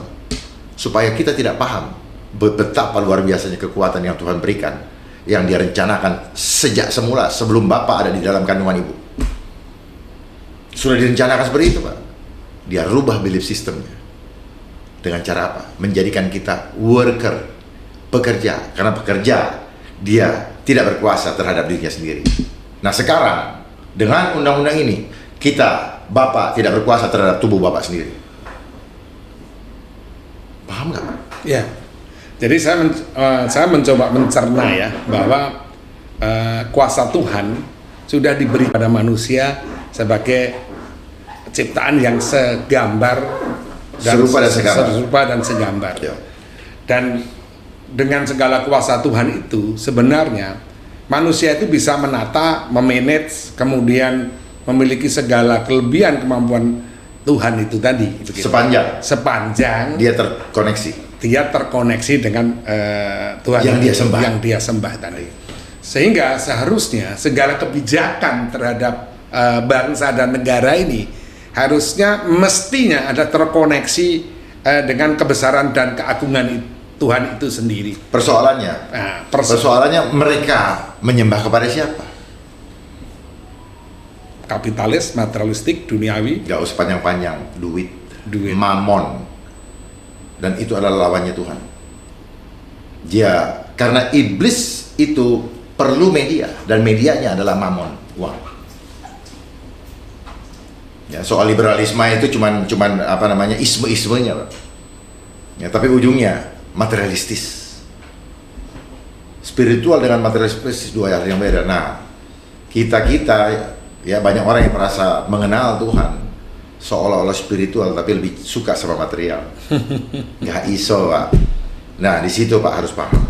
supaya kita tidak paham betapa luar biasanya kekuatan yang Tuhan berikan, yang dia rencanakan sejak semula sebelum Bapak ada di dalam kandungan Ibu. Sudah direncanakan seperti itu, Pak. Dia rubah belief sistemnya. Dengan cara apa? Menjadikan kita worker, pekerja. Karena pekerja, dia tidak berkuasa terhadap dirinya sendiri. Nah, sekarang dengan undang-undang ini, kita, Bapak, tidak berkuasa terhadap tubuh Bapak sendiri. Paham nggak, Pak? Ya. Jadi saya mencoba mencerna ya bahwa kuasa Tuhan sudah diberi pada manusia sebagai ciptaan yang segambar dan serupa dan segambar. Ya. Dan dengan segala kuasa Tuhan itu sebenarnya manusia itu bisa menata, memanage, kemudian memiliki segala kelebihan kemampuan Tuhan itu tadi. Begitu. Sepanjang dia terkoneksi dengan Tuhan yang dia sembah tadi. Sehingga seharusnya segala kebijakan terhadap bangsa dan negara ini harusnya mestinya ada terkoneksi dengan kebesaran dan keagungan Tuhan itu sendiri. Persoalannya mereka menyembah kepada siapa? Kapitalis, materialistik, duniawi. Gak usah panjang-panjang, duit, mamon. Dan itu adalah lawannya Tuhan. Karena iblis itu perlu media, dan medianya adalah mamon, uang. Ya, soal liberalisme itu cuman isme-ismenya, Pak. Ya, tapi ujungnya materialistis. Spiritual dengan materialistis dua hal yang beda. Nah, kita ya banyak orang yang merasa mengenal Tuhan seolah-olah spiritual tapi lebih suka sama material. Nggak iso, Pak. Nah, di situ Pak harus paham.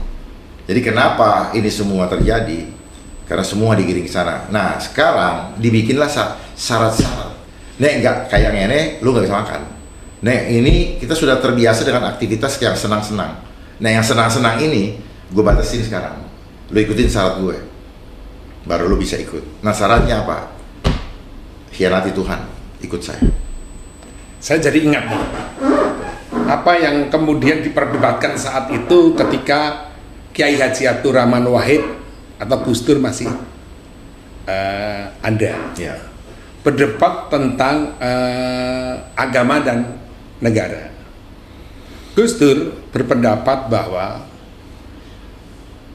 Jadi kenapa ini semua terjadi? Karena semua digiring ke sana. Nah, sekarang dibikinlah syarat-syarat. Nek nggak kayak ngene, lu nggak bisa makan. Nek ini kita sudah terbiasa dengan aktivitas yang senang-senang. Nah, yang senang-senang ini gue batasin sekarang. Lu ikutin syarat gue, baru lu bisa ikut. Nah, syaratnya apa? Hianati Tuhan, ikut saya. Saya jadi ingat nih, apa yang kemudian diperdebatkan saat itu ketika Kiai Haji Abdurrahman Wahid atau Gus Dur masih ada. Ya. Berdebat tentang agama dan negara. Gus Dur berpendapat bahwa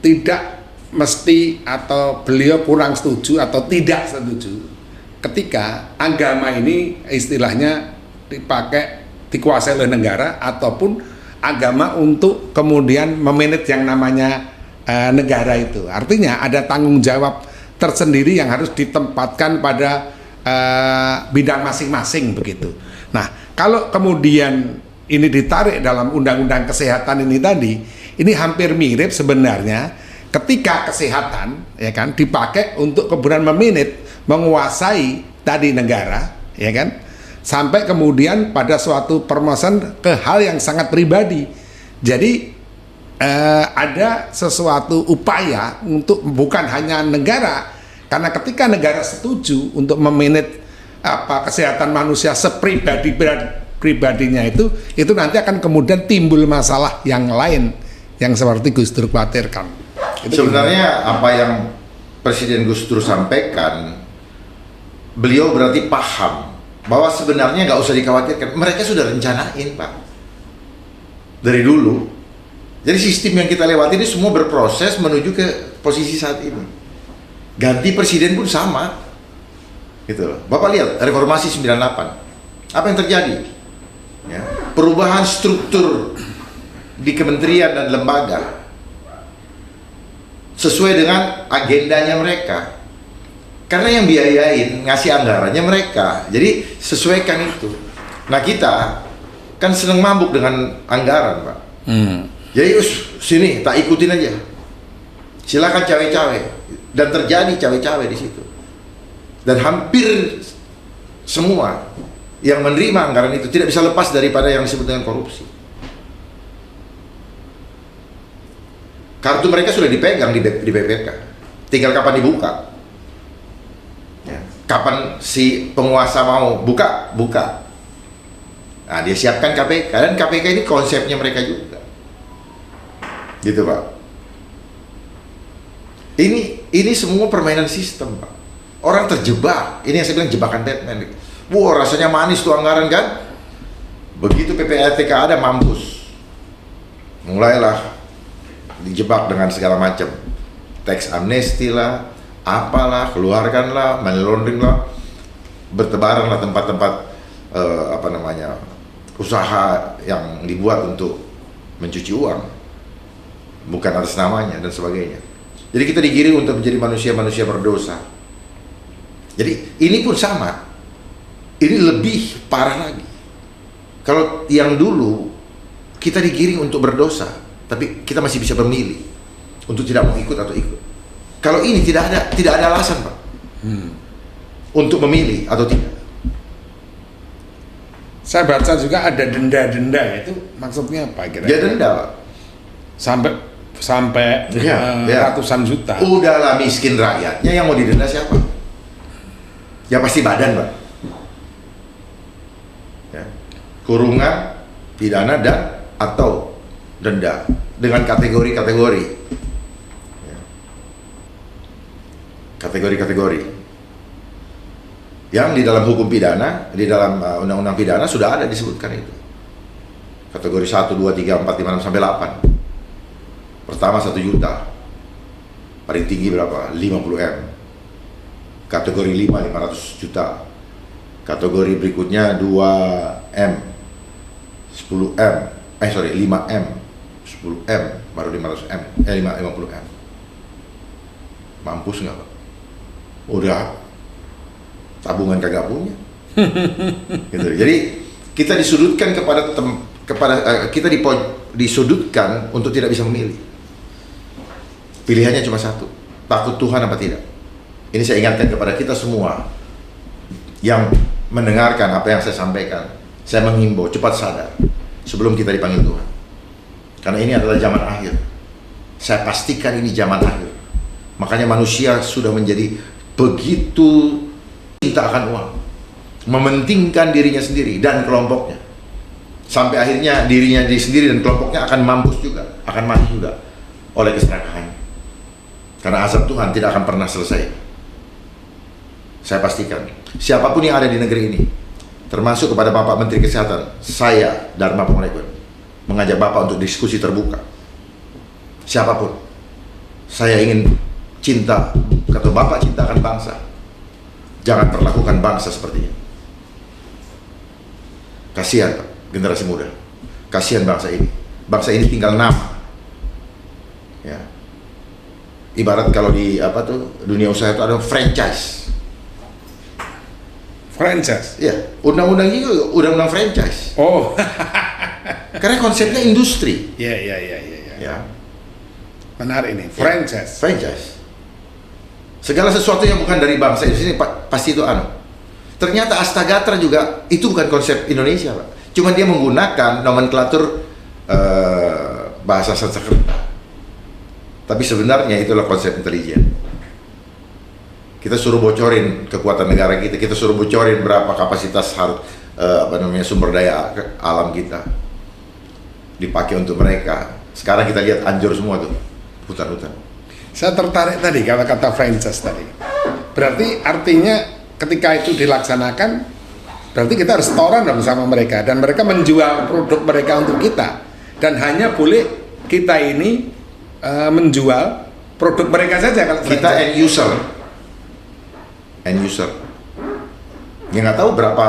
tidak mesti atau beliau kurang setuju atau tidak setuju ketika agama ini istilahnya dikuasai oleh negara ataupun agama untuk kemudian memanage yang namanya negara itu. Artinya ada tanggung jawab tersendiri yang harus ditempatkan pada bidang masing-masing begitu. Nah, kalau kemudian ini ditarik dalam undang-undang kesehatan ini tadi, ini hampir mirip sebenarnya ketika kesehatan ya kan dipakai untuk kemudian menguasai tadi negara, ya kan? Sampai kemudian pada suatu permasalahan ke hal yang sangat pribadi. Jadi ada sesuatu upaya untuk bukan hanya negara. Karena ketika negara setuju untuk memanage kesehatan manusia pribadinya itu nanti akan kemudian timbul masalah yang lain yang seperti Gus Dur khawatirkan. Sebenarnya apa yang Presiden Gus Dur sampaikan, beliau berarti paham bahwa sebenarnya nggak usah dikhawatirkan. Mereka sudah rencanain, Pak, dari dulu. Jadi sistem yang kita lewati ini semua berproses menuju ke posisi saat ini. Ganti presiden pun sama, gitu loh. Bapak lihat reformasi 98, apa yang terjadi? Ya, perubahan struktur di kementerian dan lembaga sesuai dengan agendanya mereka. Karena yang biayain, ngasih anggarannya mereka. Jadi sesuaikan itu. Nah, kita kan seneng mabuk dengan anggaran, Pak. Jadi sini tak ikutin aja. Silakan cawe-cawe. Dan terjadi cawe-cawe di situ. Dan hampir semua yang menerima anggaran itu tidak bisa lepas daripada yang disebut dengan korupsi. Kartu mereka sudah dipegang di BPK. Tinggal kapan dibuka. Ya. Kapan si penguasa mau buka, buka. Nah, dia siapkan KPK, dan KPK ini konsepnya mereka juga. Gitu, Pak. Ini semua permainan sistem, Pak. Orang terjebak. Ini yang saya bilang jebakan Batman. Wah, rasanya manis tuh anggaran kan? Begitu PPATK ada, mampus. Mulailah dijebak dengan segala macam. Tax amnesty lah, apalah, keluarkanlah, money laundering lah, bertebaranlah tempat-tempat usaha yang dibuat untuk mencuci uang, bukan atas namanya dan sebagainya. Jadi kita digiring untuk menjadi manusia-manusia berdosa. Jadi ini pun sama, ini lebih parah lagi. Kalau yang dulu kita digiring untuk berdosa, tapi kita masih bisa memilih untuk tidak mau ikut atau ikut. Kalau ini tidak ada alasan, Pak, untuk memilih atau tidak. Saya baca juga ada denda-denda, itu maksudnya apa kira-kira? Ya denda, Pak. Sampai ratusan juta. Udahlah, miskin rakyatnya, yang mau didenda siapa? Ya pasti badan, Pak. Ya. Kurungan, pidana, dan atau denda dengan kategori-kategori. Ya. Kategori-kategori. Yang di dalam hukum pidana, di dalam undang-undang pidana sudah ada disebutkan itu. Kategori 1, 2, 3, 4, 5, 6, sampai 8. Pertama 1 juta. Paling tinggi berapa? 50 M. Kategori 5, 500 juta. Kategori berikutnya 2 M. 10 M. 5 M. 10 M. Baru 500 M. 50 M. Mampus nggak, Pak? Udah tabungan kagak punya. Gitu. Jadi kita disudutkan kita disudutkan untuk tidak bisa memilih. Pilihannya cuma satu, takut Tuhan apa tidak. Ini saya ingatkan kepada kita semua yang mendengarkan apa yang saya sampaikan. Saya menghimbau, cepat sadar sebelum kita dipanggil Tuhan. Karena ini adalah zaman akhir. Saya pastikan ini zaman akhir. Makanya manusia sudah menjadi begitu cinta akan uang, mementingkan dirinya sendiri dan kelompoknya, sampai akhirnya dirinya sendiri dan kelompoknya akan mampus juga, akan mati juga oleh keserakahannya. Karena azab Tuhan tidak akan pernah selesai. Saya pastikan, siapapun yang ada di negeri ini, termasuk kepada Bapak Menteri Kesehatan, saya Dharma Pengrekun mengajak Bapak untuk diskusi terbuka. Siapapun, saya ingin cinta, kata Bapak cintakan bangsa. Jangan perlakukan bangsa seperti ini. Kasihan, Pak, generasi muda. Kasihan bangsa ini. Bangsa ini tinggal nama. Ya. Ibarat kalau di dunia usaha itu ada franchise. Franchise? Ya, undang-undang ini undang-undang franchise. Oh. Karena konsepnya industri. Ya. Ya. Benar ini, franchise. Franchise. Segala sesuatu yang bukan dari bangsa di sini pasti itu Ternyata Astagatra juga itu bukan konsep Indonesia, Pak. Cuma dia menggunakan nomenklatur bahasa Sanskerta. Tapi sebenarnya itulah konsep intelijen. Kita suruh bocorin kekuatan negara kita, kita suruh bocorin berapa kapasitas sumber daya alam kita dipakai untuk mereka. Sekarang kita lihat anjur semua tuh hutan-hutan. Saya tertarik tadi kata franchise tadi. Berarti artinya ketika itu dilaksanakan, berarti kita harus setoran dong sama mereka, dan mereka menjual produk mereka untuk kita, dan hanya boleh kita ini menjual produk mereka saja. Kalau kita end user ya, nggak tahu berapa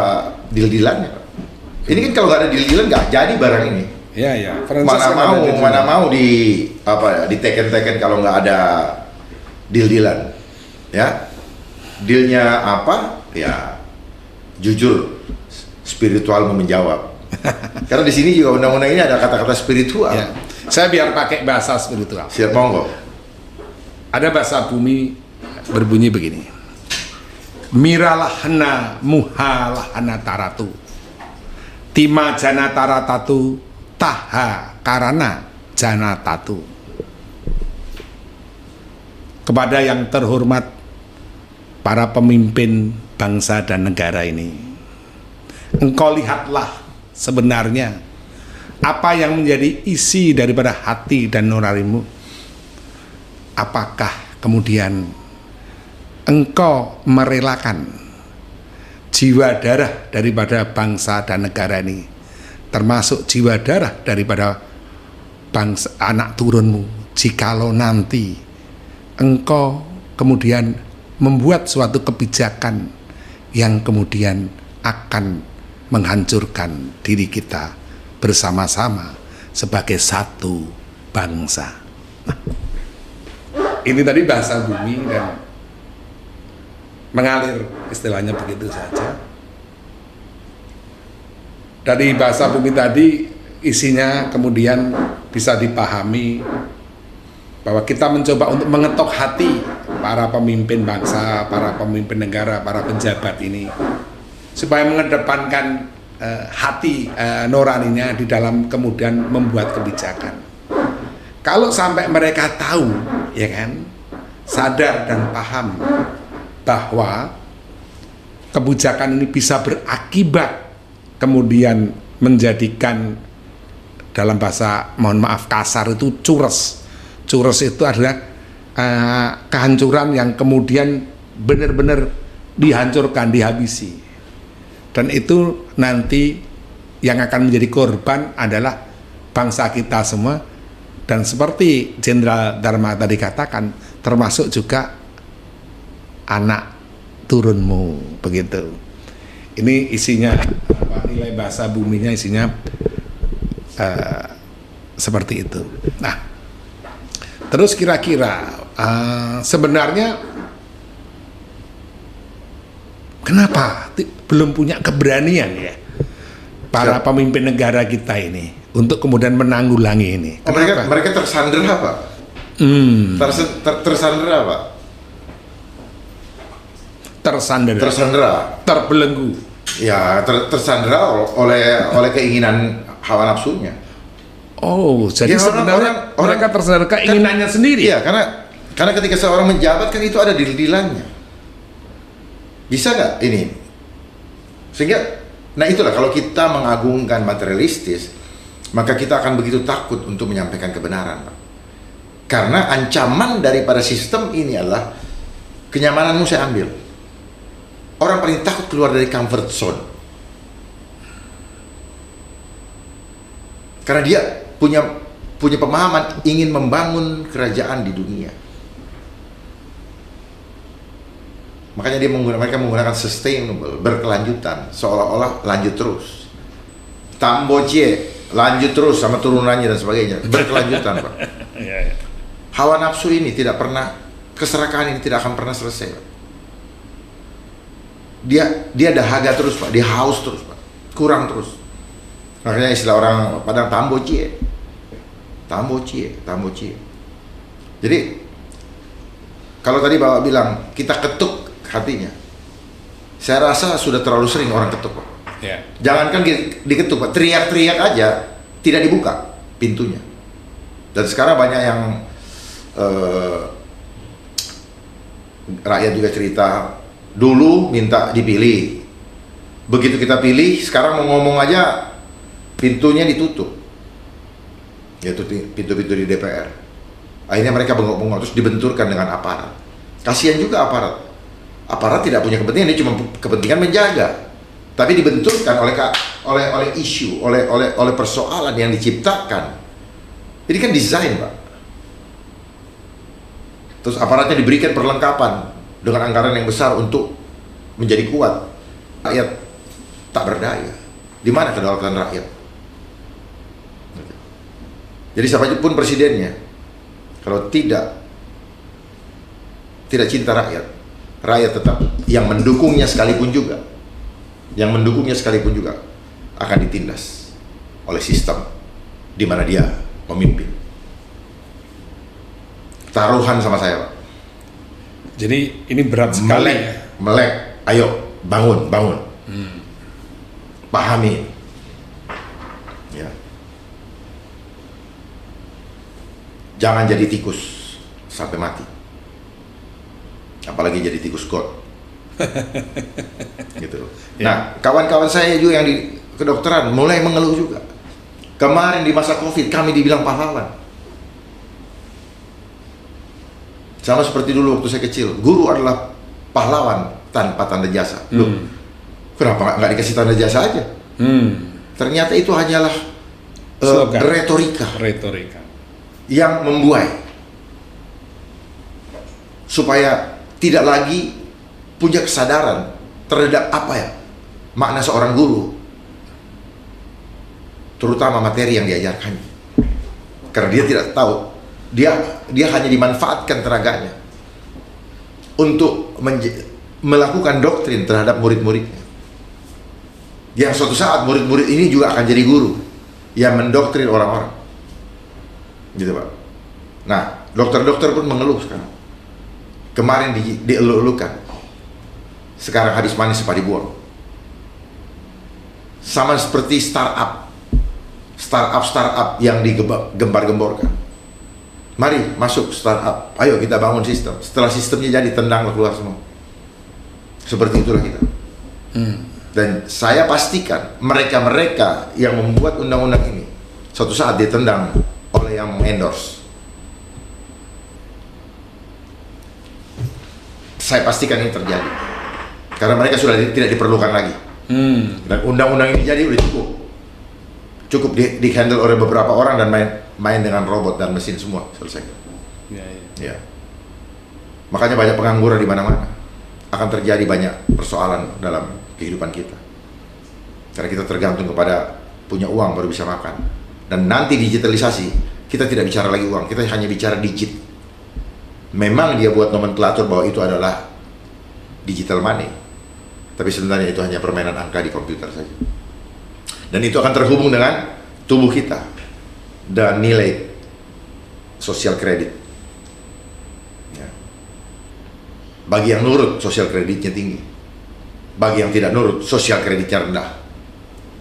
deal-dealannya. Ini kan kalau nggak ada deal-dealan nggak jadi barang ini. Ya. Mana mau di teken kalau nggak ada deal-dealan. Ya, dealnya apa? Ya, jujur, spiritual mau menjawab. Karena di sini juga undang-undang ini ada kata-kata spiritual. Ya. Saya biar pakai bahasa spiritual. Siap, monggo. Ada bahasa bumi berbunyi begini. Miralahana muhalahana taratu. Tima jana taratatu taha karana jana tatu. Kepada yang terhormat para pemimpin bangsa dan negara ini. Engkau lihatlah sebenarnya apa yang menjadi isi daripada hati dan nuranimu. Apakah kemudian engkau merelakan jiwa darah daripada bangsa dan negara ini, termasuk jiwa darah daripada bangsa anak turunmu, jikalau nanti engkau kemudian membuat suatu kebijakan yang kemudian akan menghancurkan diri kita bersama-sama sebagai satu bangsa. Nah, ini tadi bahasa bumi dan mengalir, istilahnya begitu saja. Dari bahasa bumi tadi isinya kemudian bisa dipahami bahwa kita mencoba untuk mengetok hati para pemimpin bangsa, para pemimpin negara, para pejabat ini supaya mengedepankan hati nuraninya di dalam kemudian membuat kebijakan. Kalau sampai mereka tahu, ya kan, sadar dan paham bahwa kebijakan ini bisa berakibat kemudian menjadikan, dalam bahasa mohon maaf kasar itu, cures. Cures itu adalah kehancuran yang kemudian benar-benar dihancurkan, dihabisi. Dan itu nanti yang akan menjadi korban adalah bangsa kita semua. Dan seperti Jenderal Dharma tadi katakan, termasuk juga anak turunmu, begitu. Ini isinya, nilai bahasa buminya isinya seperti itu. Nah, terus kira-kira sebenarnya kenapa belum punya keberanian ya para pemimpin negara kita ini untuk kemudian menanggulangi ini? Mereka tersandera apa? Tersandera apa? Tersandera. Terbelenggu. Ya, tersandera oleh keinginan hawa nafsunya. Oh, jadi ya, sebenarnya mereka tersandera keinginannya sendiri. Iya, karena ketika seorang menjabat kan itu ada deal-dealannya. Bisa nggak ini? Sehingga, nah itulah kalau kita mengagungkan materialistis, maka kita akan begitu takut untuk menyampaikan kebenaran, Pak. Karena ancaman daripada sistem ini adalah kenyamananmu saya ambil. Orang paling takut keluar dari comfort zone. Karena dia punya pemahaman ingin membangun kerajaan di dunia. Makanya mereka menggunakan sustainable, berkelanjutan, seolah-olah lanjut terus. Tambocie, lanjut terus sama turunannya dan sebagainya, berkelanjutan, Pak. Hawa nafsu ini tidak pernah, keserakahan ini tidak akan pernah selesai, Pak. Dia dahaga terus, Pak, dia haus terus, Pak, kurang terus. Makanya istilah orang Padang tambocie. Jadi kalau tadi Bapak bilang kita ketuk hatinya, saya rasa sudah terlalu sering orang ketuk, Pak. Yeah. Jangankan diketuk, Pak, teriak-teriak aja tidak dibuka pintunya. Dan sekarang banyak yang rakyat juga cerita, dulu minta dipilih, begitu kita pilih, sekarang mau ngomong aja pintunya ditutup, yaitu pintu-pintu di DPR. Akhirnya mereka bengok-bengok, terus dibenturkan dengan aparat. Kasihan juga aparat tidak punya kepentingan, dia cuma kepentingan menjaga, tapi dibenturkan oleh isu, oleh persoalan yang diciptakan. Jadi kan desain, Pak. Terus aparatnya diberikan perlengkapan dengan anggaran yang besar untuk menjadi kuat. Rakyat tak berdaya. Di mana kedaulatan rakyat? Jadi siapapun presidennya, kalau tidak cinta rakyat tetap yang mendukungnya sekalipun juga akan ditindas oleh sistem di mana dia pemimpin. Taruhan sama saya, Pak. Jadi ini berat sekali. Melek, ayo bangun. Pahami. Ya. Jangan jadi tikus sampai mati. Apalagi jadi tikus God. Gitu. Ya. Nah, kawan-kawan saya juga yang di kedokteran mulai mengeluh juga. Kemarin di masa COVID kami dibilang pahlawan. Sama seperti dulu waktu saya kecil, guru adalah pahlawan tanpa tanda jasa. Loh, kenapa nggak dikasih tanda jasa aja? Ternyata itu hanyalah Retorika. yang membuai supaya tidak lagi punya kesadaran terhadap apa ya makna seorang guru, terutama materi yang diajarkannya, karena dia tidak tahu, dia hanya dimanfaatkan tenaganya untuk melakukan doktrin terhadap murid-muridnya, yang suatu saat murid-murid ini juga akan jadi guru yang mendoktrin orang-orang, gitu Pak. Nah, dokter-dokter pun mengeluh sekarang. Kemarin dieluk-elukan, sekarang habis manis apa dibuang. Sama seperti startup yang digembar-gemborkan. Mari masuk startup, ayo kita bangun sistem. Setelah sistemnya jadi, tendanglah keluar semua. Seperti itulah kita. Dan saya pastikan mereka-mereka yang membuat undang-undang ini suatu saat ditendang oleh yang endorse. Saya pastikan ini terjadi karena mereka sudah tidak diperlukan lagi. Dan undang-undang ini jadi udah cukup di handle oleh beberapa orang dan main dengan robot dan mesin semua, selesai. Ya. Makanya banyak pengangguran di mana-mana. Akan terjadi banyak persoalan dalam kehidupan kita karena kita tergantung kepada punya uang baru bisa makan. Dan nanti digitalisasi, kita tidak bicara lagi uang, kita hanya bicara digit. Memang dia buat nomenklatur bahwa itu adalah digital money, tapi sebenarnya itu hanya permainan angka di komputer saja. Dan itu akan terhubung dengan tubuh kita dan nilai sosial kredit. Ya. Bagi yang nurut, sosial kreditnya tinggi. Bagi yang tidak nurut, sosial kreditnya rendah.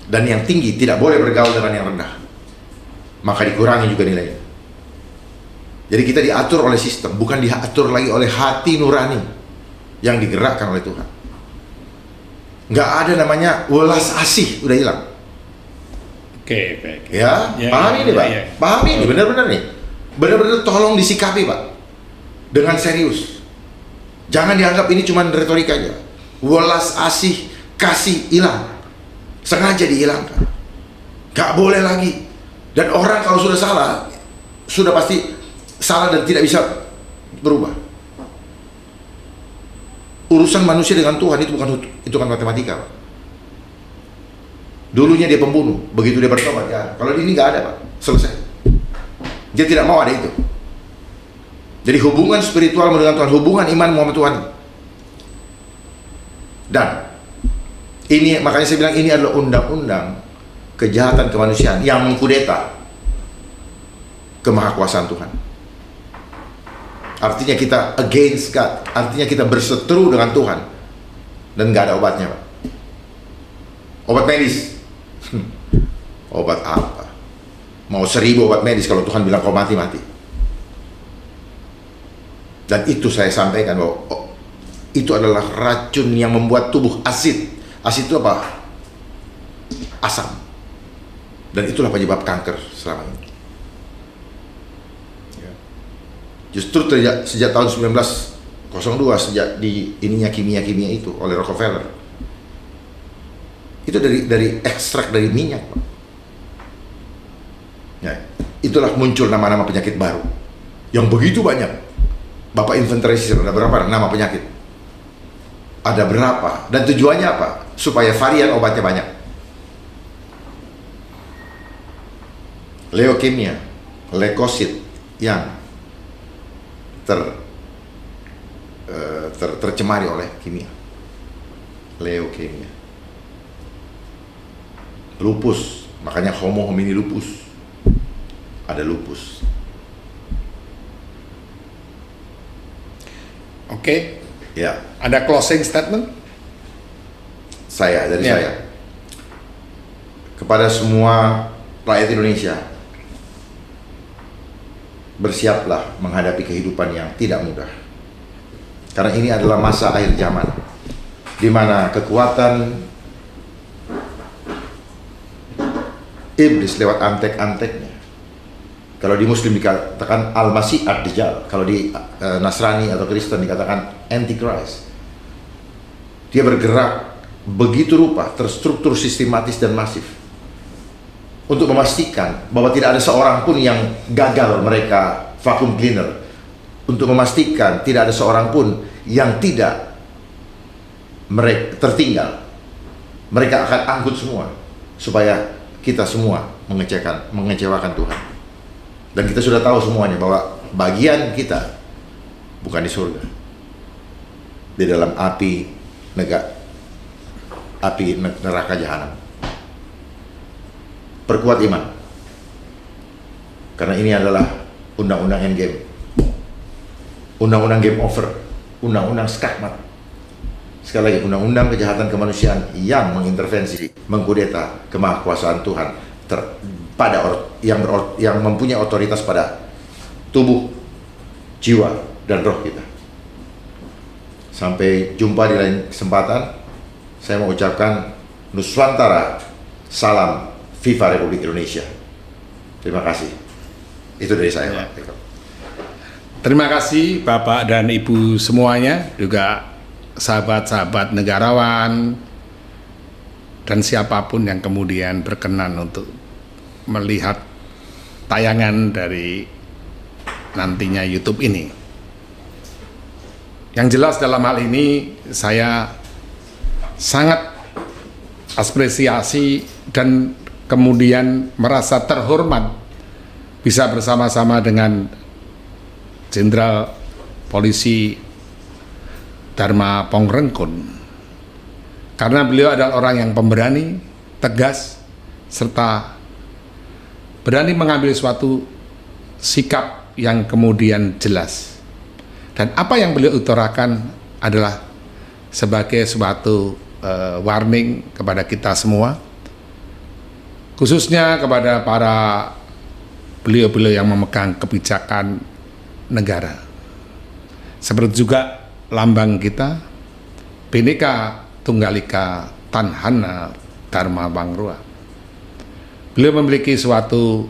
Dan yang tinggi tidak boleh bergaul dengan yang rendah, maka dikurangi juga nilainya. Jadi kita diatur oleh sistem, bukan diatur lagi oleh hati nurani yang digerakkan oleh Tuhan. Nggak ada namanya welas asih, udah hilang. Oke. Ya, pahami ini Pak, pahami ini benar-benar nih. Benar-benar tolong disikapi Pak, dengan serius. Jangan dianggap ini cuma retorika aja. Welas asih, kasih hilang, sengaja dihilangkan. Nggak boleh lagi. Dan orang kalau sudah salah, sudah pasti salah dan tidak bisa berubah. Urusan manusia dengan Tuhan itu bukan matematika, Pak. Dulunya dia pembunuh, begitu dia bertobat ya. Kalau ini nggak ada Pak, selesai. Dia tidak mau ada itu. Jadi hubungan spiritual dengan Tuhan, hubungan iman sama Tuhan. Dan ini makanya saya bilang ini adalah undang-undang kejahatan kemanusiaan yang mengkudeta kemahakuasaan Tuhan. Artinya kita against God, artinya kita berseteru dengan Tuhan dan nggak ada obatnya, Pak. Obat medis, obat apa? Mau 1000 obat medis kalau Tuhan bilang kau mati. Dan itu saya sampaikan bahwa itu adalah racun yang membuat tubuh asid. Asid itu apa? Asam. Dan itulah penyebab kanker selama ini. Justru sejak tahun 1902, sejak di ininya kimia itu oleh Rockefeller, itu dari ekstrak dari minyak, Pak. Ya, itulah muncul nama-nama penyakit baru yang begitu banyak. Bapak inventarisir ada berapa nama penyakit, ada berapa, dan tujuannya apa? Supaya varian obatnya banyak. Leukemia, leukosit yang tercemari oleh kimia, leukemia, lupus, makanya homo homini lupus, ada lupus. Oke. Ya. Ada closing statement? Saya kepada semua rakyat Indonesia, bersiaplah menghadapi kehidupan yang tidak mudah. Karena ini adalah masa akhir zaman. di mana kekuatan iblis lewat antek-anteknya. Kalau di Muslim dikatakan Al-Masih Ad-Dajjal, kalau di Nasrani atau Kristen dikatakan Antichrist. Dia bergerak begitu rupa, terstruktur, sistematis dan masif untuk memastikan bahwa tidak ada seorang pun yang gagal mereka vacuum cleaner, untuk memastikan tidak ada seorang pun yang tidak mereka tertinggal. Mereka akan angkut semua supaya kita semua mengecewakan Tuhan. Dan kita sudah tahu semuanya bahwa bagian kita bukan di surga, di dalam api neraka jahanam. Perkuat iman, karena ini adalah undang-undang endgame, undang-undang game over, undang-undang skakmat. Sekali lagi, undang-undang kejahatan kemanusiaan yang mengintervensi, mengkudeta kemahakuasaan Tuhan yang mempunyai otoritas pada tubuh, jiwa, dan roh kita. Sampai jumpa di lain kesempatan. Saya mau ucapkan Nuswantara, salam FIFA Republik Indonesia. Terima kasih. Itu dari saya, Pak. Terima kasih Bapak dan Ibu semuanya, juga sahabat-sahabat negarawan dan siapapun yang kemudian berkenan untuk melihat tayangan dari nantinya YouTube ini. Yang jelas dalam hal ini saya sangat apresiasi dan kemudian merasa terhormat bisa bersama-sama dengan Jenderal Polisi Dharma Pongrengkun, karena beliau adalah orang yang pemberani, tegas, serta berani mengambil suatu sikap yang kemudian jelas. Dan apa yang beliau utarakan adalah sebagai suatu warning kepada kita semua, khususnya kepada para beliau-beliau yang memegang kebijakan negara. Seperti juga lambang kita, Bhinneka Tunggal Ika Tanhana Dharma Bangrua. Beliau memiliki suatu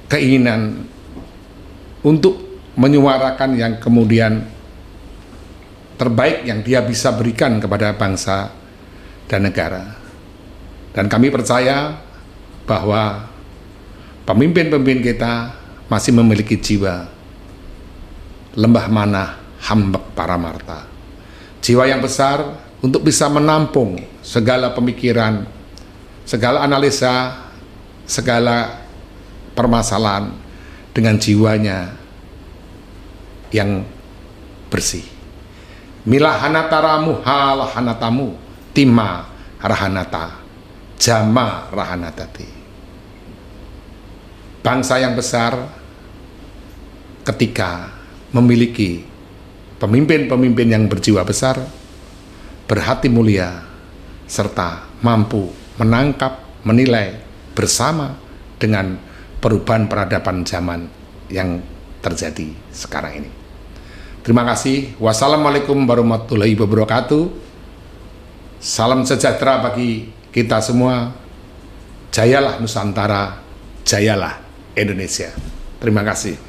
keinginan untuk menyuarakan yang kemudian terbaik yang dia bisa berikan kepada bangsa dan negara. Dan kami percaya bahwa pemimpin-pemimpin kita masih memiliki jiwa lembah manah hambek paramarta, jiwa yang besar untuk bisa menampung segala pemikiran, segala analisa, segala permasalahan dengan jiwanya yang bersih. Milahanataramu halahanatamu tima rahanata jama rahanatati. Bangsa yang besar ketika memiliki pemimpin-pemimpin yang berjiwa besar, berhati mulia, serta mampu menangkap, menilai bersama dengan perubahan peradaban zaman yang terjadi sekarang ini. Terima kasih. Wassalamualaikum warahmatullahi wabarakatuh. Salam sejahtera bagi kita semua. Jayalah Nusantara, jayalah Indonesia. Terima kasih.